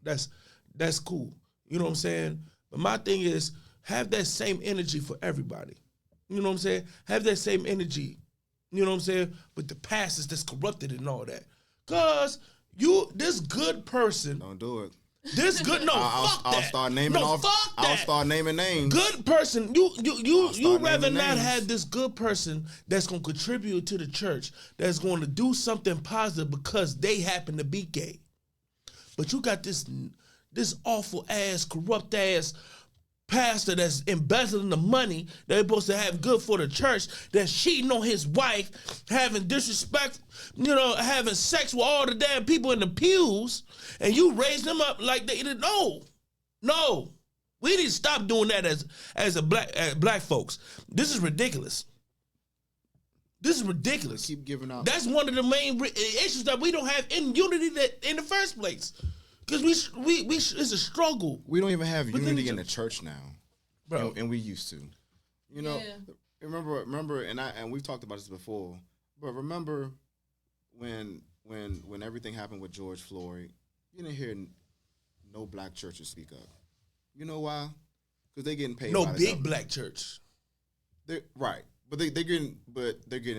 That's cool. You know what I'm saying? But my thing is, have that same energy for everybody. You know what I'm saying? Have that same energy. You know what I'm saying? With the pastors that's corrupted and all that. Cause this good person. Don't do it. This good I'll start naming off. I'll start naming names. Good person. You rather not have this good person that's gonna contribute to the church, that's going to do something positive because they happen to be gay. But you got this awful ass, corrupt ass pastor that's embezzling the money they're supposed to have good for the church, that's cheating on his wife, having disrespect, having sex with all the damn people in the pews, and you raise them up like they didn't know. No. We need to stop doing that as black folks. This is ridiculous. This is ridiculous. Keep giving out. That's one of the main issues that we don't have in unity in the first place. Because we it's a struggle. We don't even have unity in the church now, bro, and we used to. Remember, and we've talked about this before. But remember when everything happened with George Floyd, you didn't hear no black churches speak up. You know why? Because they're getting paid. No by the big government. Black church. They're right. But they're getting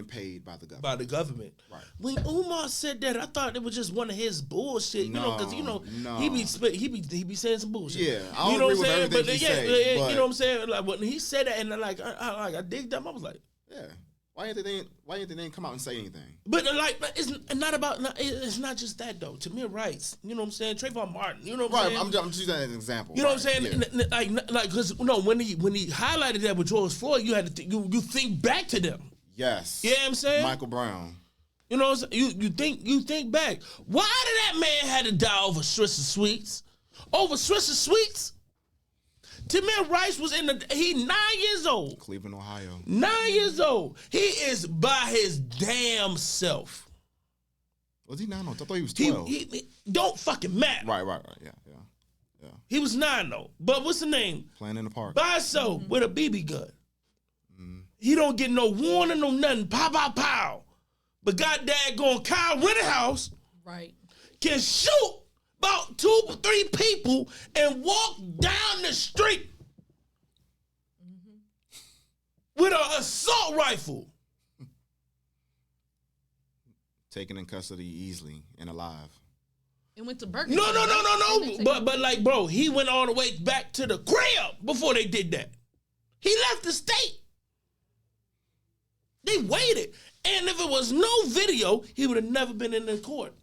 paid by the government. By the government. Right. When Umar said that, I thought it was just one of his bullshit. Because he be saying some bullshit. Yeah, I don't agree with everything he say. You know what I'm saying? Like when he said that, and I digged them, I was like, yeah. Why didn't they didn't come out and say anything? But it's not about. It's not just that though. Tamir Rice, you know what I'm saying? Trayvon Martin, you know what I'm saying? I'm just using that as an example. You know what I'm saying? Yeah. Like because when he highlighted that with George Floyd, you had to you think back to them. Yes. You know what I'm saying? Michael Brown. You know what I'm saying? You think back. Why did that man have to die over Swisher Sweets? Over Swisher Sweets? Tamir Rice was he 9 years old. Cleveland, Ohio. 9 years old. He is by his damn self. Was he 9? I thought he was 12. He don't fucking matter. Right. Yeah. He was 9 though. But what's the name? Playing in the park. By himself with a BB gun. He don't get no warning, no nothing. Pow, pow, pow. But goddamn Kyle Rittenhouse can shoot about 2 or 3 people and walk down the street with an assault rifle. Taken in custody easily and alive. It went to Burger No. King. But like, bro, he went all the way back to the crib before they did that. He left the state. They waited. And if it was no video, he would have never been in the court.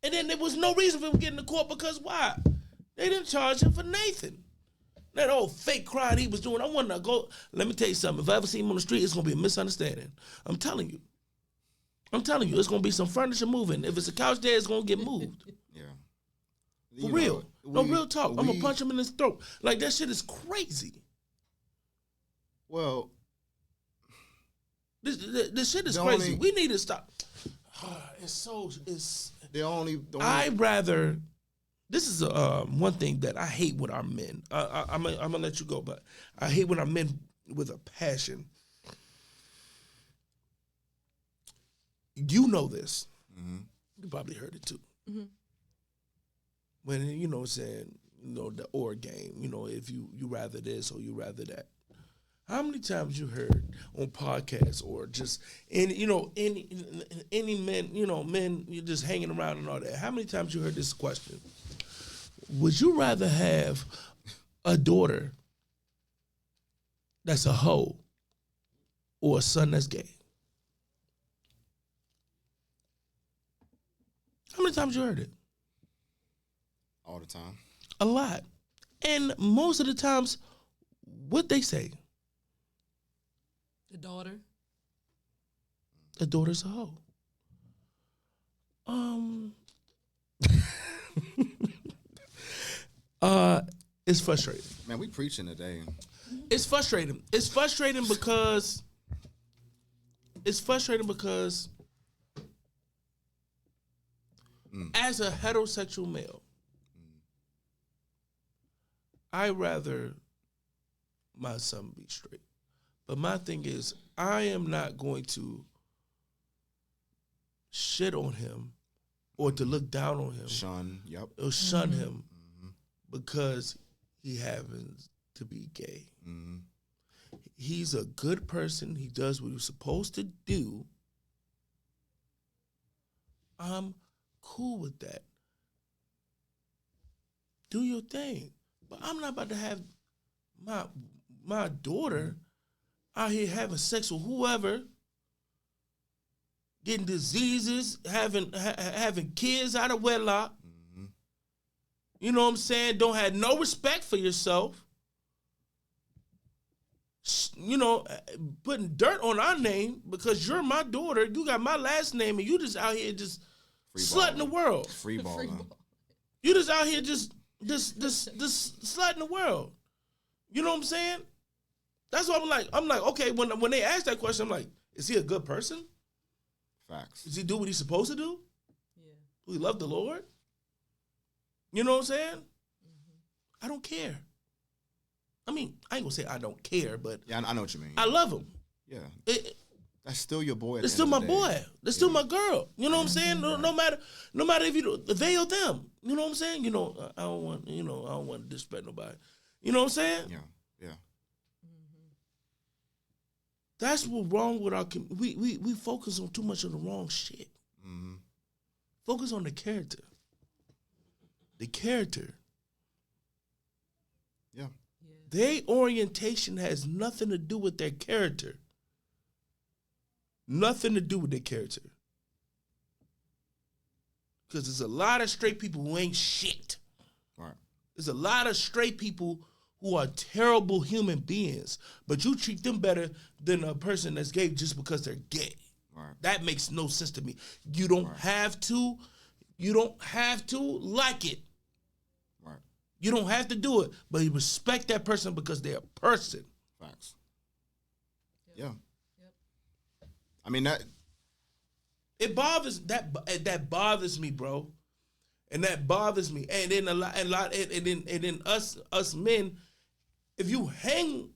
And then there was no reason for him to get in the court because why? They didn't charge him for Nathan. That old fake crime he was doing. I want to go. Let me tell you something. If I ever see him on the street, it's going to be a misunderstanding. I'm telling you. It's going to be some furniture moving. If it's a couch there, it's going to get moved. Yeah. For real. Real talk. I'm going to punch him in his throat. Like, that shit is crazy. Well. This shit is crazy. We need to stop. I'd rather. This is one thing that I hate with our men. I'm gonna let you go, but I hate when our men with a passion. You know this. Mm-hmm. You probably heard it too. Mm-hmm. When saying the or game. If you rather this or you rather that. How many times you heard on podcasts or just any men, men you're just hanging around and all that. How many times you heard this question? Would you rather have a daughter that's a hoe or a son that's gay? How many times you heard it? All the time. A lot. And most of the times, what they say? The daughter. a daughter's a hoe. It's frustrating. Man, we preaching today. It's frustrating. It's frustrating because as a heterosexual male, I'd rather my son be straight. But my thing is, I am not going to shit on him or to look down on him. Shun, yep. Or shun him because he happens to be gay. Mm-hmm. He's a good person. He does what he's supposed to do. I'm cool with that. Do your thing. But I'm not about to have my daughter out here having sex with whoever, getting diseases, having kids out of wedlock. Mm-hmm. You know what I'm saying? Don't have no respect for yourself. You know, putting dirt on our name because you're my daughter. You got my last name, and you just out here just slutting the world. Free ball. You just out here just slutting the world. You know what I'm saying? That's what I'm like, okay, when they ask that question, I'm like, is he a good person? Facts. Does he do what he's supposed to do? Yeah. Do he love the Lord? You know what I'm saying? Mm-hmm. I don't care. I mean, I ain't gonna say I don't care, but yeah, I know what you mean. I love him. Yeah. That's still your boy. It's still my boy. That's still my girl. You know what I'm saying? No matter if you they or them. You know what I'm saying? You know, I don't want to disrespect nobody. You know what I'm saying? Yeah. That's what's wrong with our community. We focus on too much of the wrong shit. Mm-hmm. Focus on the character. The character. Yeah. Their orientation has nothing to do with their character. Nothing to do with their character. Because there's a lot of straight people who ain't shit. All right. There's a lot of straight people who are terrible human beings, but you treat them better than a person that's gay just because they're gay. Right. That makes no sense to me. You don't have to like it. Right. You don't have to do it, but you respect that person because they're a person. Facts. Yep. Yeah. Yep. I mean it bothers that bothers me, bro. And that bothers me. And then us men, if you hang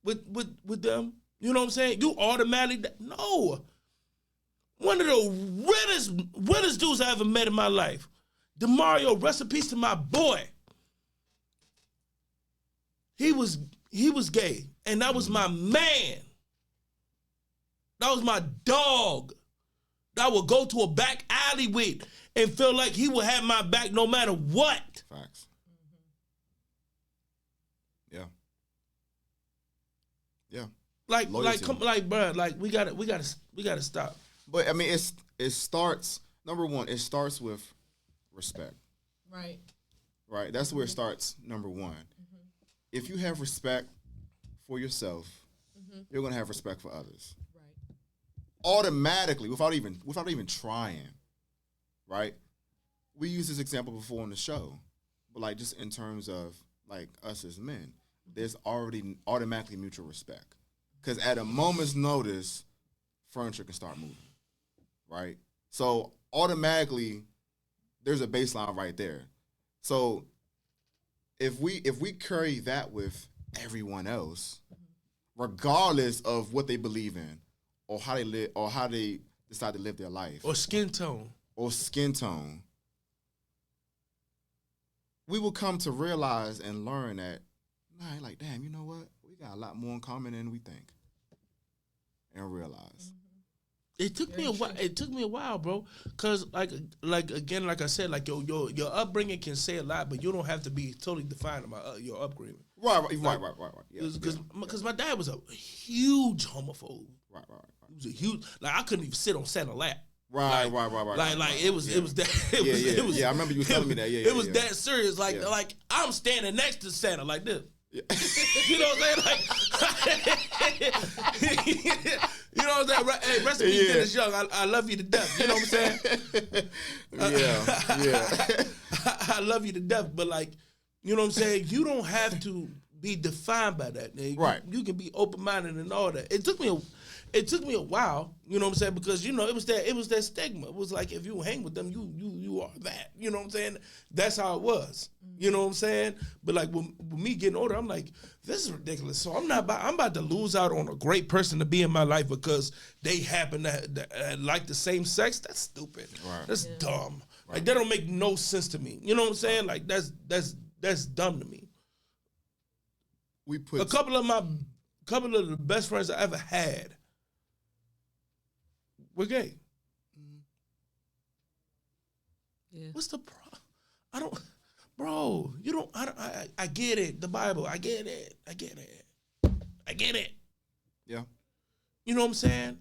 with them, you know what I'm saying? You automatically no. One of the realest dudes I ever met in my life. DeMario, rest in peace to my boy. He was gay, and that was my man. That was my dog. That I would go to a back alley with and feel like he would have my back no matter what. Facts. Yeah. Yeah. Like, bro, we gotta stop. But I mean, it starts. Number one, it starts with respect. Right. Right. That's where it starts. Number one, if you have respect for yourself, you're gonna have respect for others. Right. Automatically, without even trying. Right. We used this example before on the show, but like just in terms of like us as men, there's already automatically mutual respect. Because at a moment's notice, furniture can start moving, right? So automatically, there's a baseline right there. So if we carry that with everyone else, regardless of what they believe in, or how they live, or how they decide to live their life, or skin tone, we will come to realize and learn that, like, damn, you know what? We got a lot more in common than we think. And realize. It took me a while. It took me a while, bro. Cause like I said, like your upbringing can say a lot, but you don't have to be totally defined by your upbringing. Right. Yeah. Because my dad was a huge homophobe. Right. He was a huge. Like I couldn't even sit on Santa's lap. Right. Like it was that. It was, I remember you telling me that. Yeah. It was that serious. Like I'm standing next to Santa like this. Yeah. You know what I'm saying? Like, You know what I'm saying? Hey, rest in peace, Dennis Young. I love you to death. You know what I'm saying? Yeah. I love you to death, but like, you know what I'm saying? You don't have to be defined by that. Right. You can be open-minded and all that. It took me a while, you know what I'm saying? Because, you know, it was that stigma. It was like, if you hang with them, you are that. You know what I'm saying? That's how it was. You know what I'm saying? But like with me getting older, I'm like, this is ridiculous. So I'm about to lose out on a great person to be in my life because they happen to like the same sex. That's stupid. Right. That's dumb. Right. Like that don't make no sense to me. You know what I'm saying? Like that's dumb to me. We put a couple of the best friends I ever had were gay. Yeah. What's the problem? I get it. The Bible, I get it. Yeah. You know what I'm saying?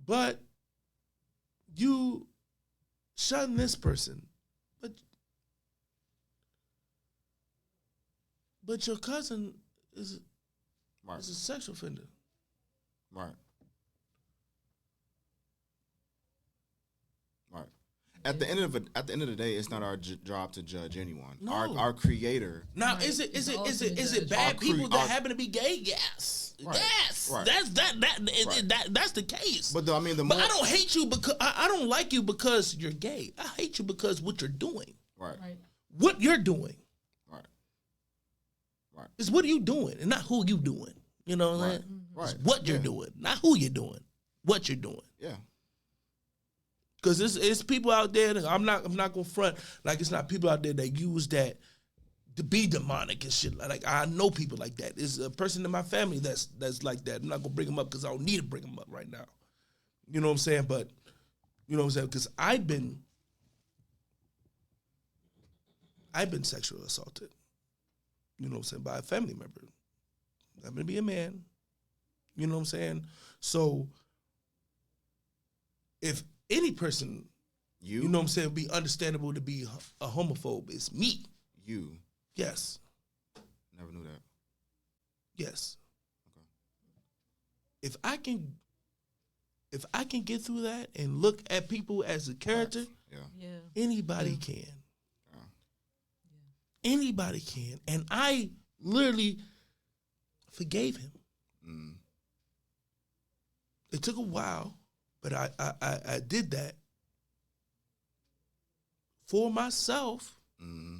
But you shun this person, but your cousin is a sexual offender. Right. Right. At the end of the day, it's not our job to judge anyone. No. Our Creator. Now, is it bad people that happen to be gay? Yes. Right. Yes. Right. That's the case. But I don't hate you because I don't like you because you're gay. I hate you because what you're doing. Right. What you're doing. Right. It's what are you doing and not who you doing. You know what I'm saying? Right. It's what you're doing, not who you're doing. What you're doing. Yeah. Because it's people out there that I'm not gonna front like it's not people out there that use that to be demonic and shit. Like I know people like that. There's a person in my family that's like that. I'm not gonna bring them up because I don't need to bring them up right now. You know what I'm saying? But you know what I'm saying? Because I've been sexually assaulted. You know what I'm saying? By a family member. I'm gonna be a man. You know what I'm saying? So if any person, you know what I'm saying, would be understandable to be a homophobe, it's me. You. Yes. Never knew that. Yes. Okay. If I can get through that and look at people as a character, anybody can. Yeah. Anybody can. And I literally forgave him. Mm. It took a while, but I did that for myself. Mm-hmm.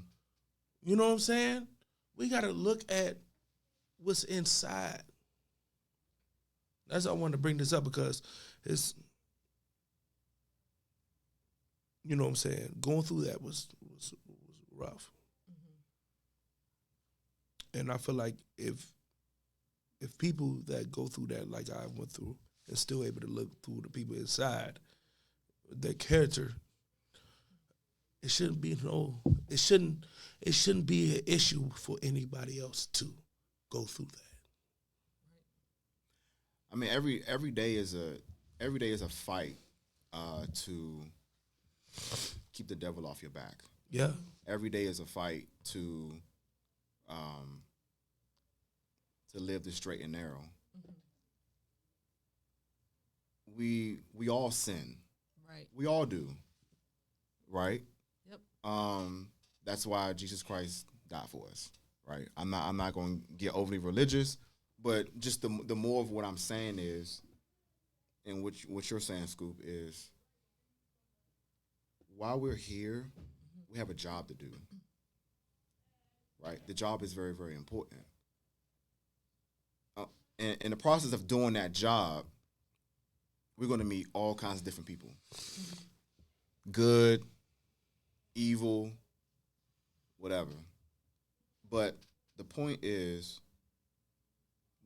You know what I'm saying? We got to look at what's inside. That's why I wanted to bring this up because it's, you know what I'm saying, going through that was rough. Mm-hmm. And I feel like if people that go through that like I went through and still able to look through the people inside, their character, it shouldn't be an issue for anybody else to go through that. I mean, every day is a fight to keep the devil off your back. Yeah. Every day is a fight to live the straight and narrow. Mm-hmm. We all sin. Right. We all do. Right? Yep. That's why Jesus Christ died for us. Right? I'm not going to get overly religious, but just the more of what I'm saying is, and what you're saying, Scoop, is while we're here, we have a job to do. Right? The job is very, very important. And in the process of doing that job, we're going to meet all kinds of different people. Mm-hmm. Good, evil, whatever. But the point is,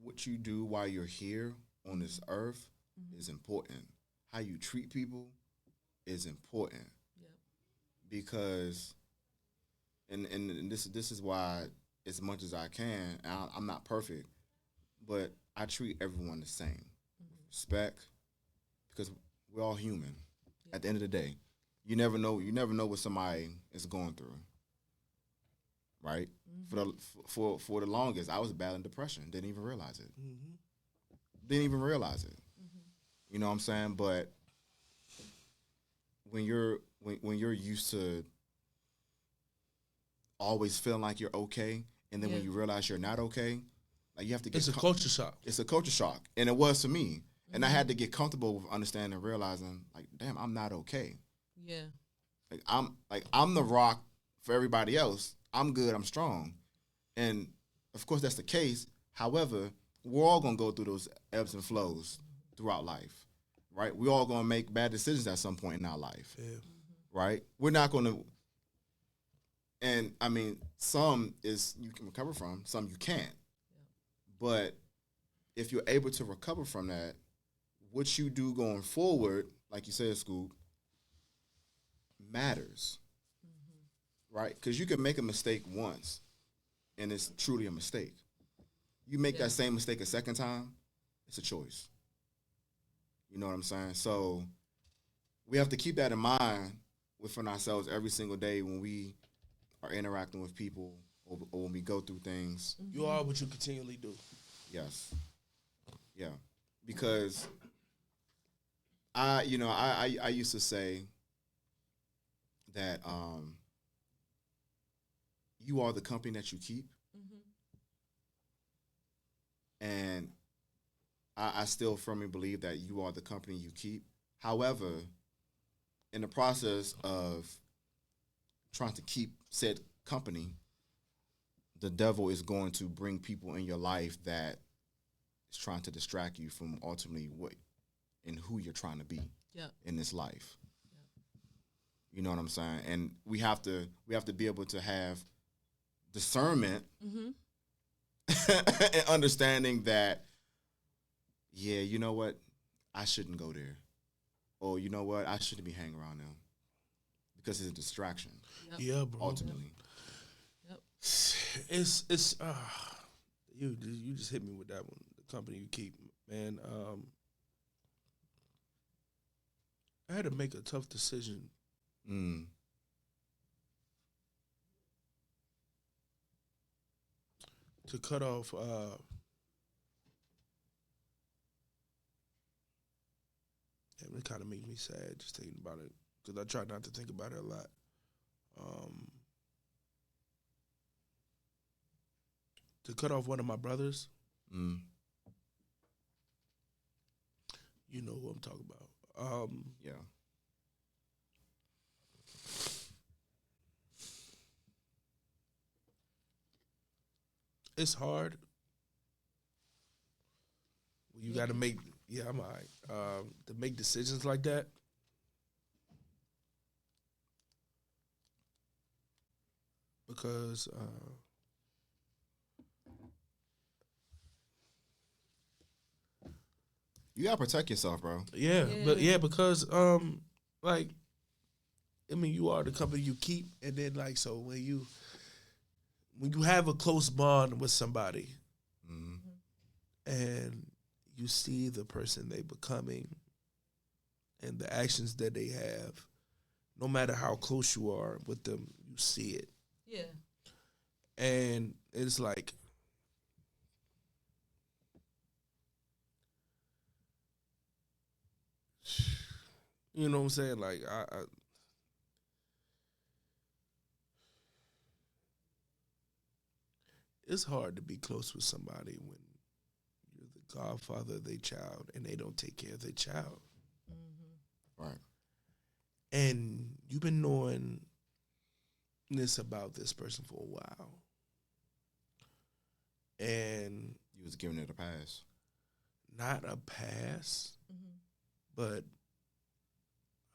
what you do while you're here on this earth is important. How you treat people is important. Yep. Because, and this is why, as much as I can, I'm not perfect, but I treat everyone the same. Respect, because we're all human. Yep. At the end of the day, you never know what somebody is going through. Right? Mm-hmm. For the longest, I was battling depression. Didn't even realize it. Mm-hmm. didn't even realize it. You know what I'm saying? But when you're used to always feeling like you're okay, and then when you realize you're not okay, like you have to get. It's a culture shock. It's a culture shock, and it was to me. And I had to get comfortable with understanding and realizing, like, damn, I'm not okay. Yeah. I'm the rock for everybody else. I'm good. I'm strong, and of course that's the case. However, we're all gonna go through those ebbs and flows throughout life, right? We're all gonna make bad decisions at some point in our life, right? We're not gonna. And I mean, some is you can recover from, some you can't. But if you're able to recover from that, what you do going forward, like you said, Scoop, matters, right? Because you can make a mistake once, and it's truly a mistake. You make that same mistake a second time, it's a choice. You know what I'm saying? So we have to keep that in mind within ourselves every single day when we are interacting with people or when we go through things. You are what you continually do. Yes. Yeah. Because I used to say that you are the company that you keep. And I still firmly believe that you are the company you keep. However, in the process of trying to keep said company, the devil is going to bring people in your life that is trying to distract you from ultimately what and who you're trying to be in this life. You know what I'm saying? And we have to be able to have discernment and understanding that, yeah, you know what, I shouldn't go there, or you know what, I shouldn't be hanging around them because it's a distraction. Yeah, bro. Ultimately, it's you just hit me with that one. The company you keep, man. I had to make a tough decision. To cut off it kind of makes me sad just thinking about it, because I try not to think about it a lot. To cut off one of my brothers, you know who I'm talking about. yeah. It's hard. You got to make, I'm all right, to make decisions like that. Because You gotta protect yourself, bro. because like, I mean, you are the company you keep, and then like, so when you have a close bond with somebody, and you see the person they becoming, and the actions that they have, no matter how close you are with them, you see it. Yeah. And it's like, you know what I'm saying? Like, I it's hard to be close with somebody when you're the godfather of their child and they don't take care of their child. Right. And you've been knowing this about this person for a while. And You was giving it a pass. not a pass, but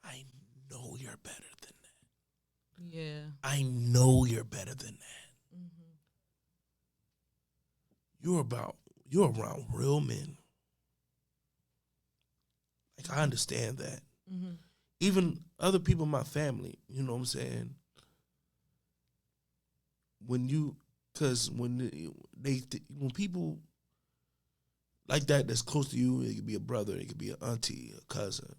I know you're better than that. Yeah. I know you're better than that. You're around real men. Like, I understand that. Even other people in my family, you know what I'm saying? Because when people like that's close to you, it could be a brother, it could be an auntie, a cousin,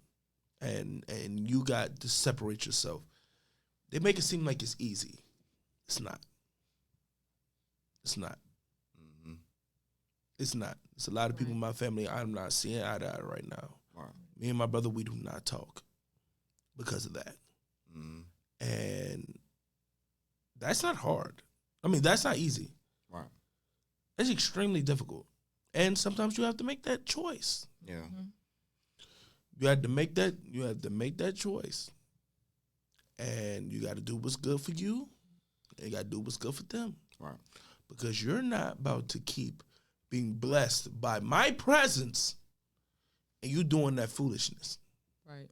and you got to separate yourself. They make it seem like it's easy. It's not. It's not. It's not. It's a lot of people in my family I'm not seeing eye to eye right now. Right. Me and my brother, we do not talk because of that. Mm-hmm. And that's not hard. I mean, that's not easy. Right. It's extremely difficult. And sometimes you have to make that choice. Yeah. Mm-hmm. You have to make that choice. And you got to do what's good for you. And you got to do what's good for them. Right. Because you're not about to keep being blessed by my presence and you doing that foolishness. Right.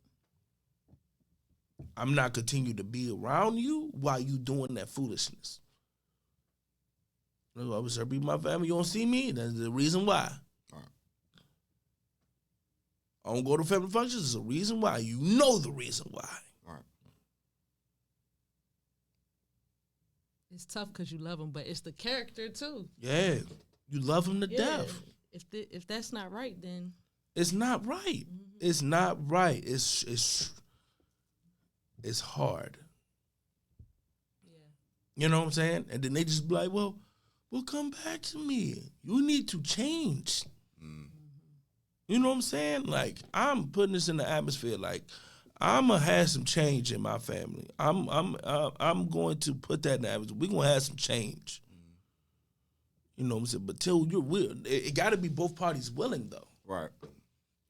I'm not continue to be around you while you doing that foolishness. I was be my family. You don't see me. That's the reason why. Right. I don't go to family functions. There's a reason why. You know the reason why. Right. It's tough because you love them, but it's the character too. Yeah, you love them to death. If that's not right, then It's not right. Mm-hmm. It's not right. It's hard. yeah. You know what I'm saying? And then they just be like, well, come back to me. You need to change. You know what I'm saying? Like, I'm putting this in the atmosphere. Like, I'm gonna have some change in my family. I'm going to put that in the atmosphere. We're gonna have some change. You know what I'm saying? But till you're willing, it got to be both parties willing though. Right.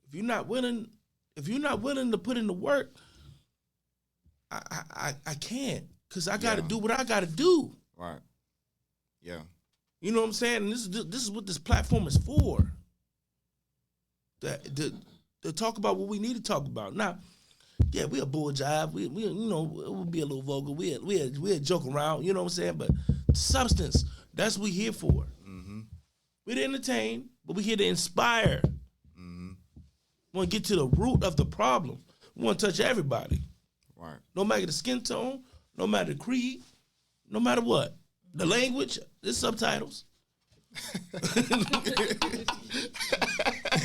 If you're not willing to put in the work, I can't, because I got to do what I got to do. Right. Yeah. You know what I'm saying? And this is what this platform is for. To talk about what we need to talk about. Now, yeah, we a bull jive. We you know, we'll be a little vulgar. We joke around. You know what I'm saying? But substance, that's what we here for. Mm-hmm. We're to entertain, but we here to inspire. Mm-hmm. We want to get to the root of the problem. We want to touch everybody. Right. No matter the skin tone, no matter the creed, no matter what. The language, there's subtitles.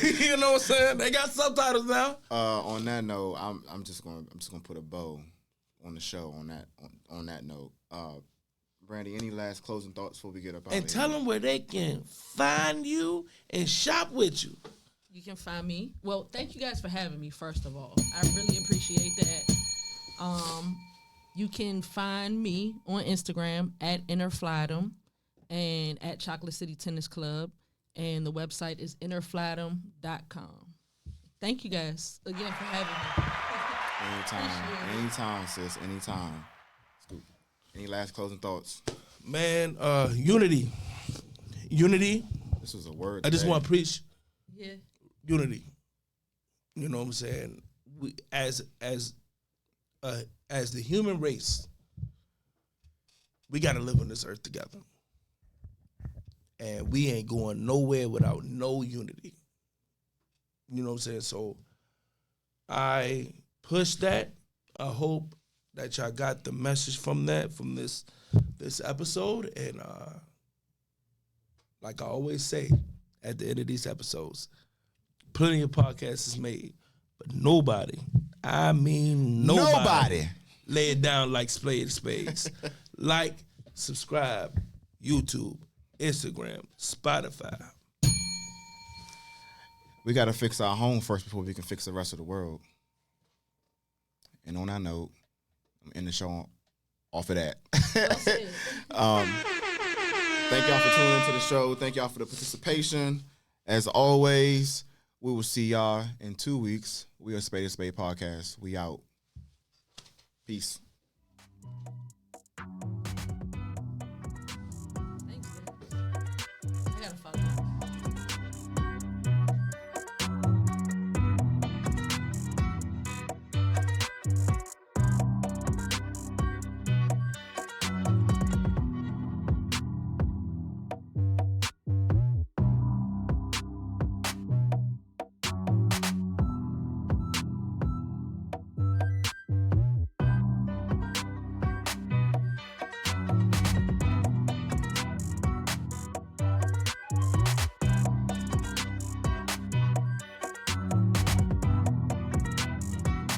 You know what I'm saying? They got subtitles now. On that note, I'm just gonna put a bow on the show on that note. Brandy, any last closing thoughts before we get up out And of tell here? them where they can find you and shop with you. You can find me. Well, thank you guys for having me, first of all. I really appreciate that. You can find me on Instagram at InnerFlydom and at Chocolate City Tennis Club. And the website is innerflydom.com. Thank you guys again for having me. Anytime, sis. Anytime. Scoop. Any last closing thoughts? Man, unity. This was a word. I just today. want to preach Yeah. unity. You know what I'm saying? We as the human race, we got to live on this earth together. And we ain't going nowhere without no unity. You know what I'm saying? So I push that. I hope that y'all got the message from this episode. And like I always say at the end of these episodes, plenty of podcasts is made, but nobody, I mean nobody, lay it down like Spades. Like, subscribe, YouTube, Instagram, Spotify. We got to fix our home first before we can fix the rest of the world. And on that note, I'm ending the show off of that. Thank y'all for tuning into the show. Thank y'all for the participation. As always, we will see y'all in 2 weeks. We are Spade Podcast. We out. Peace.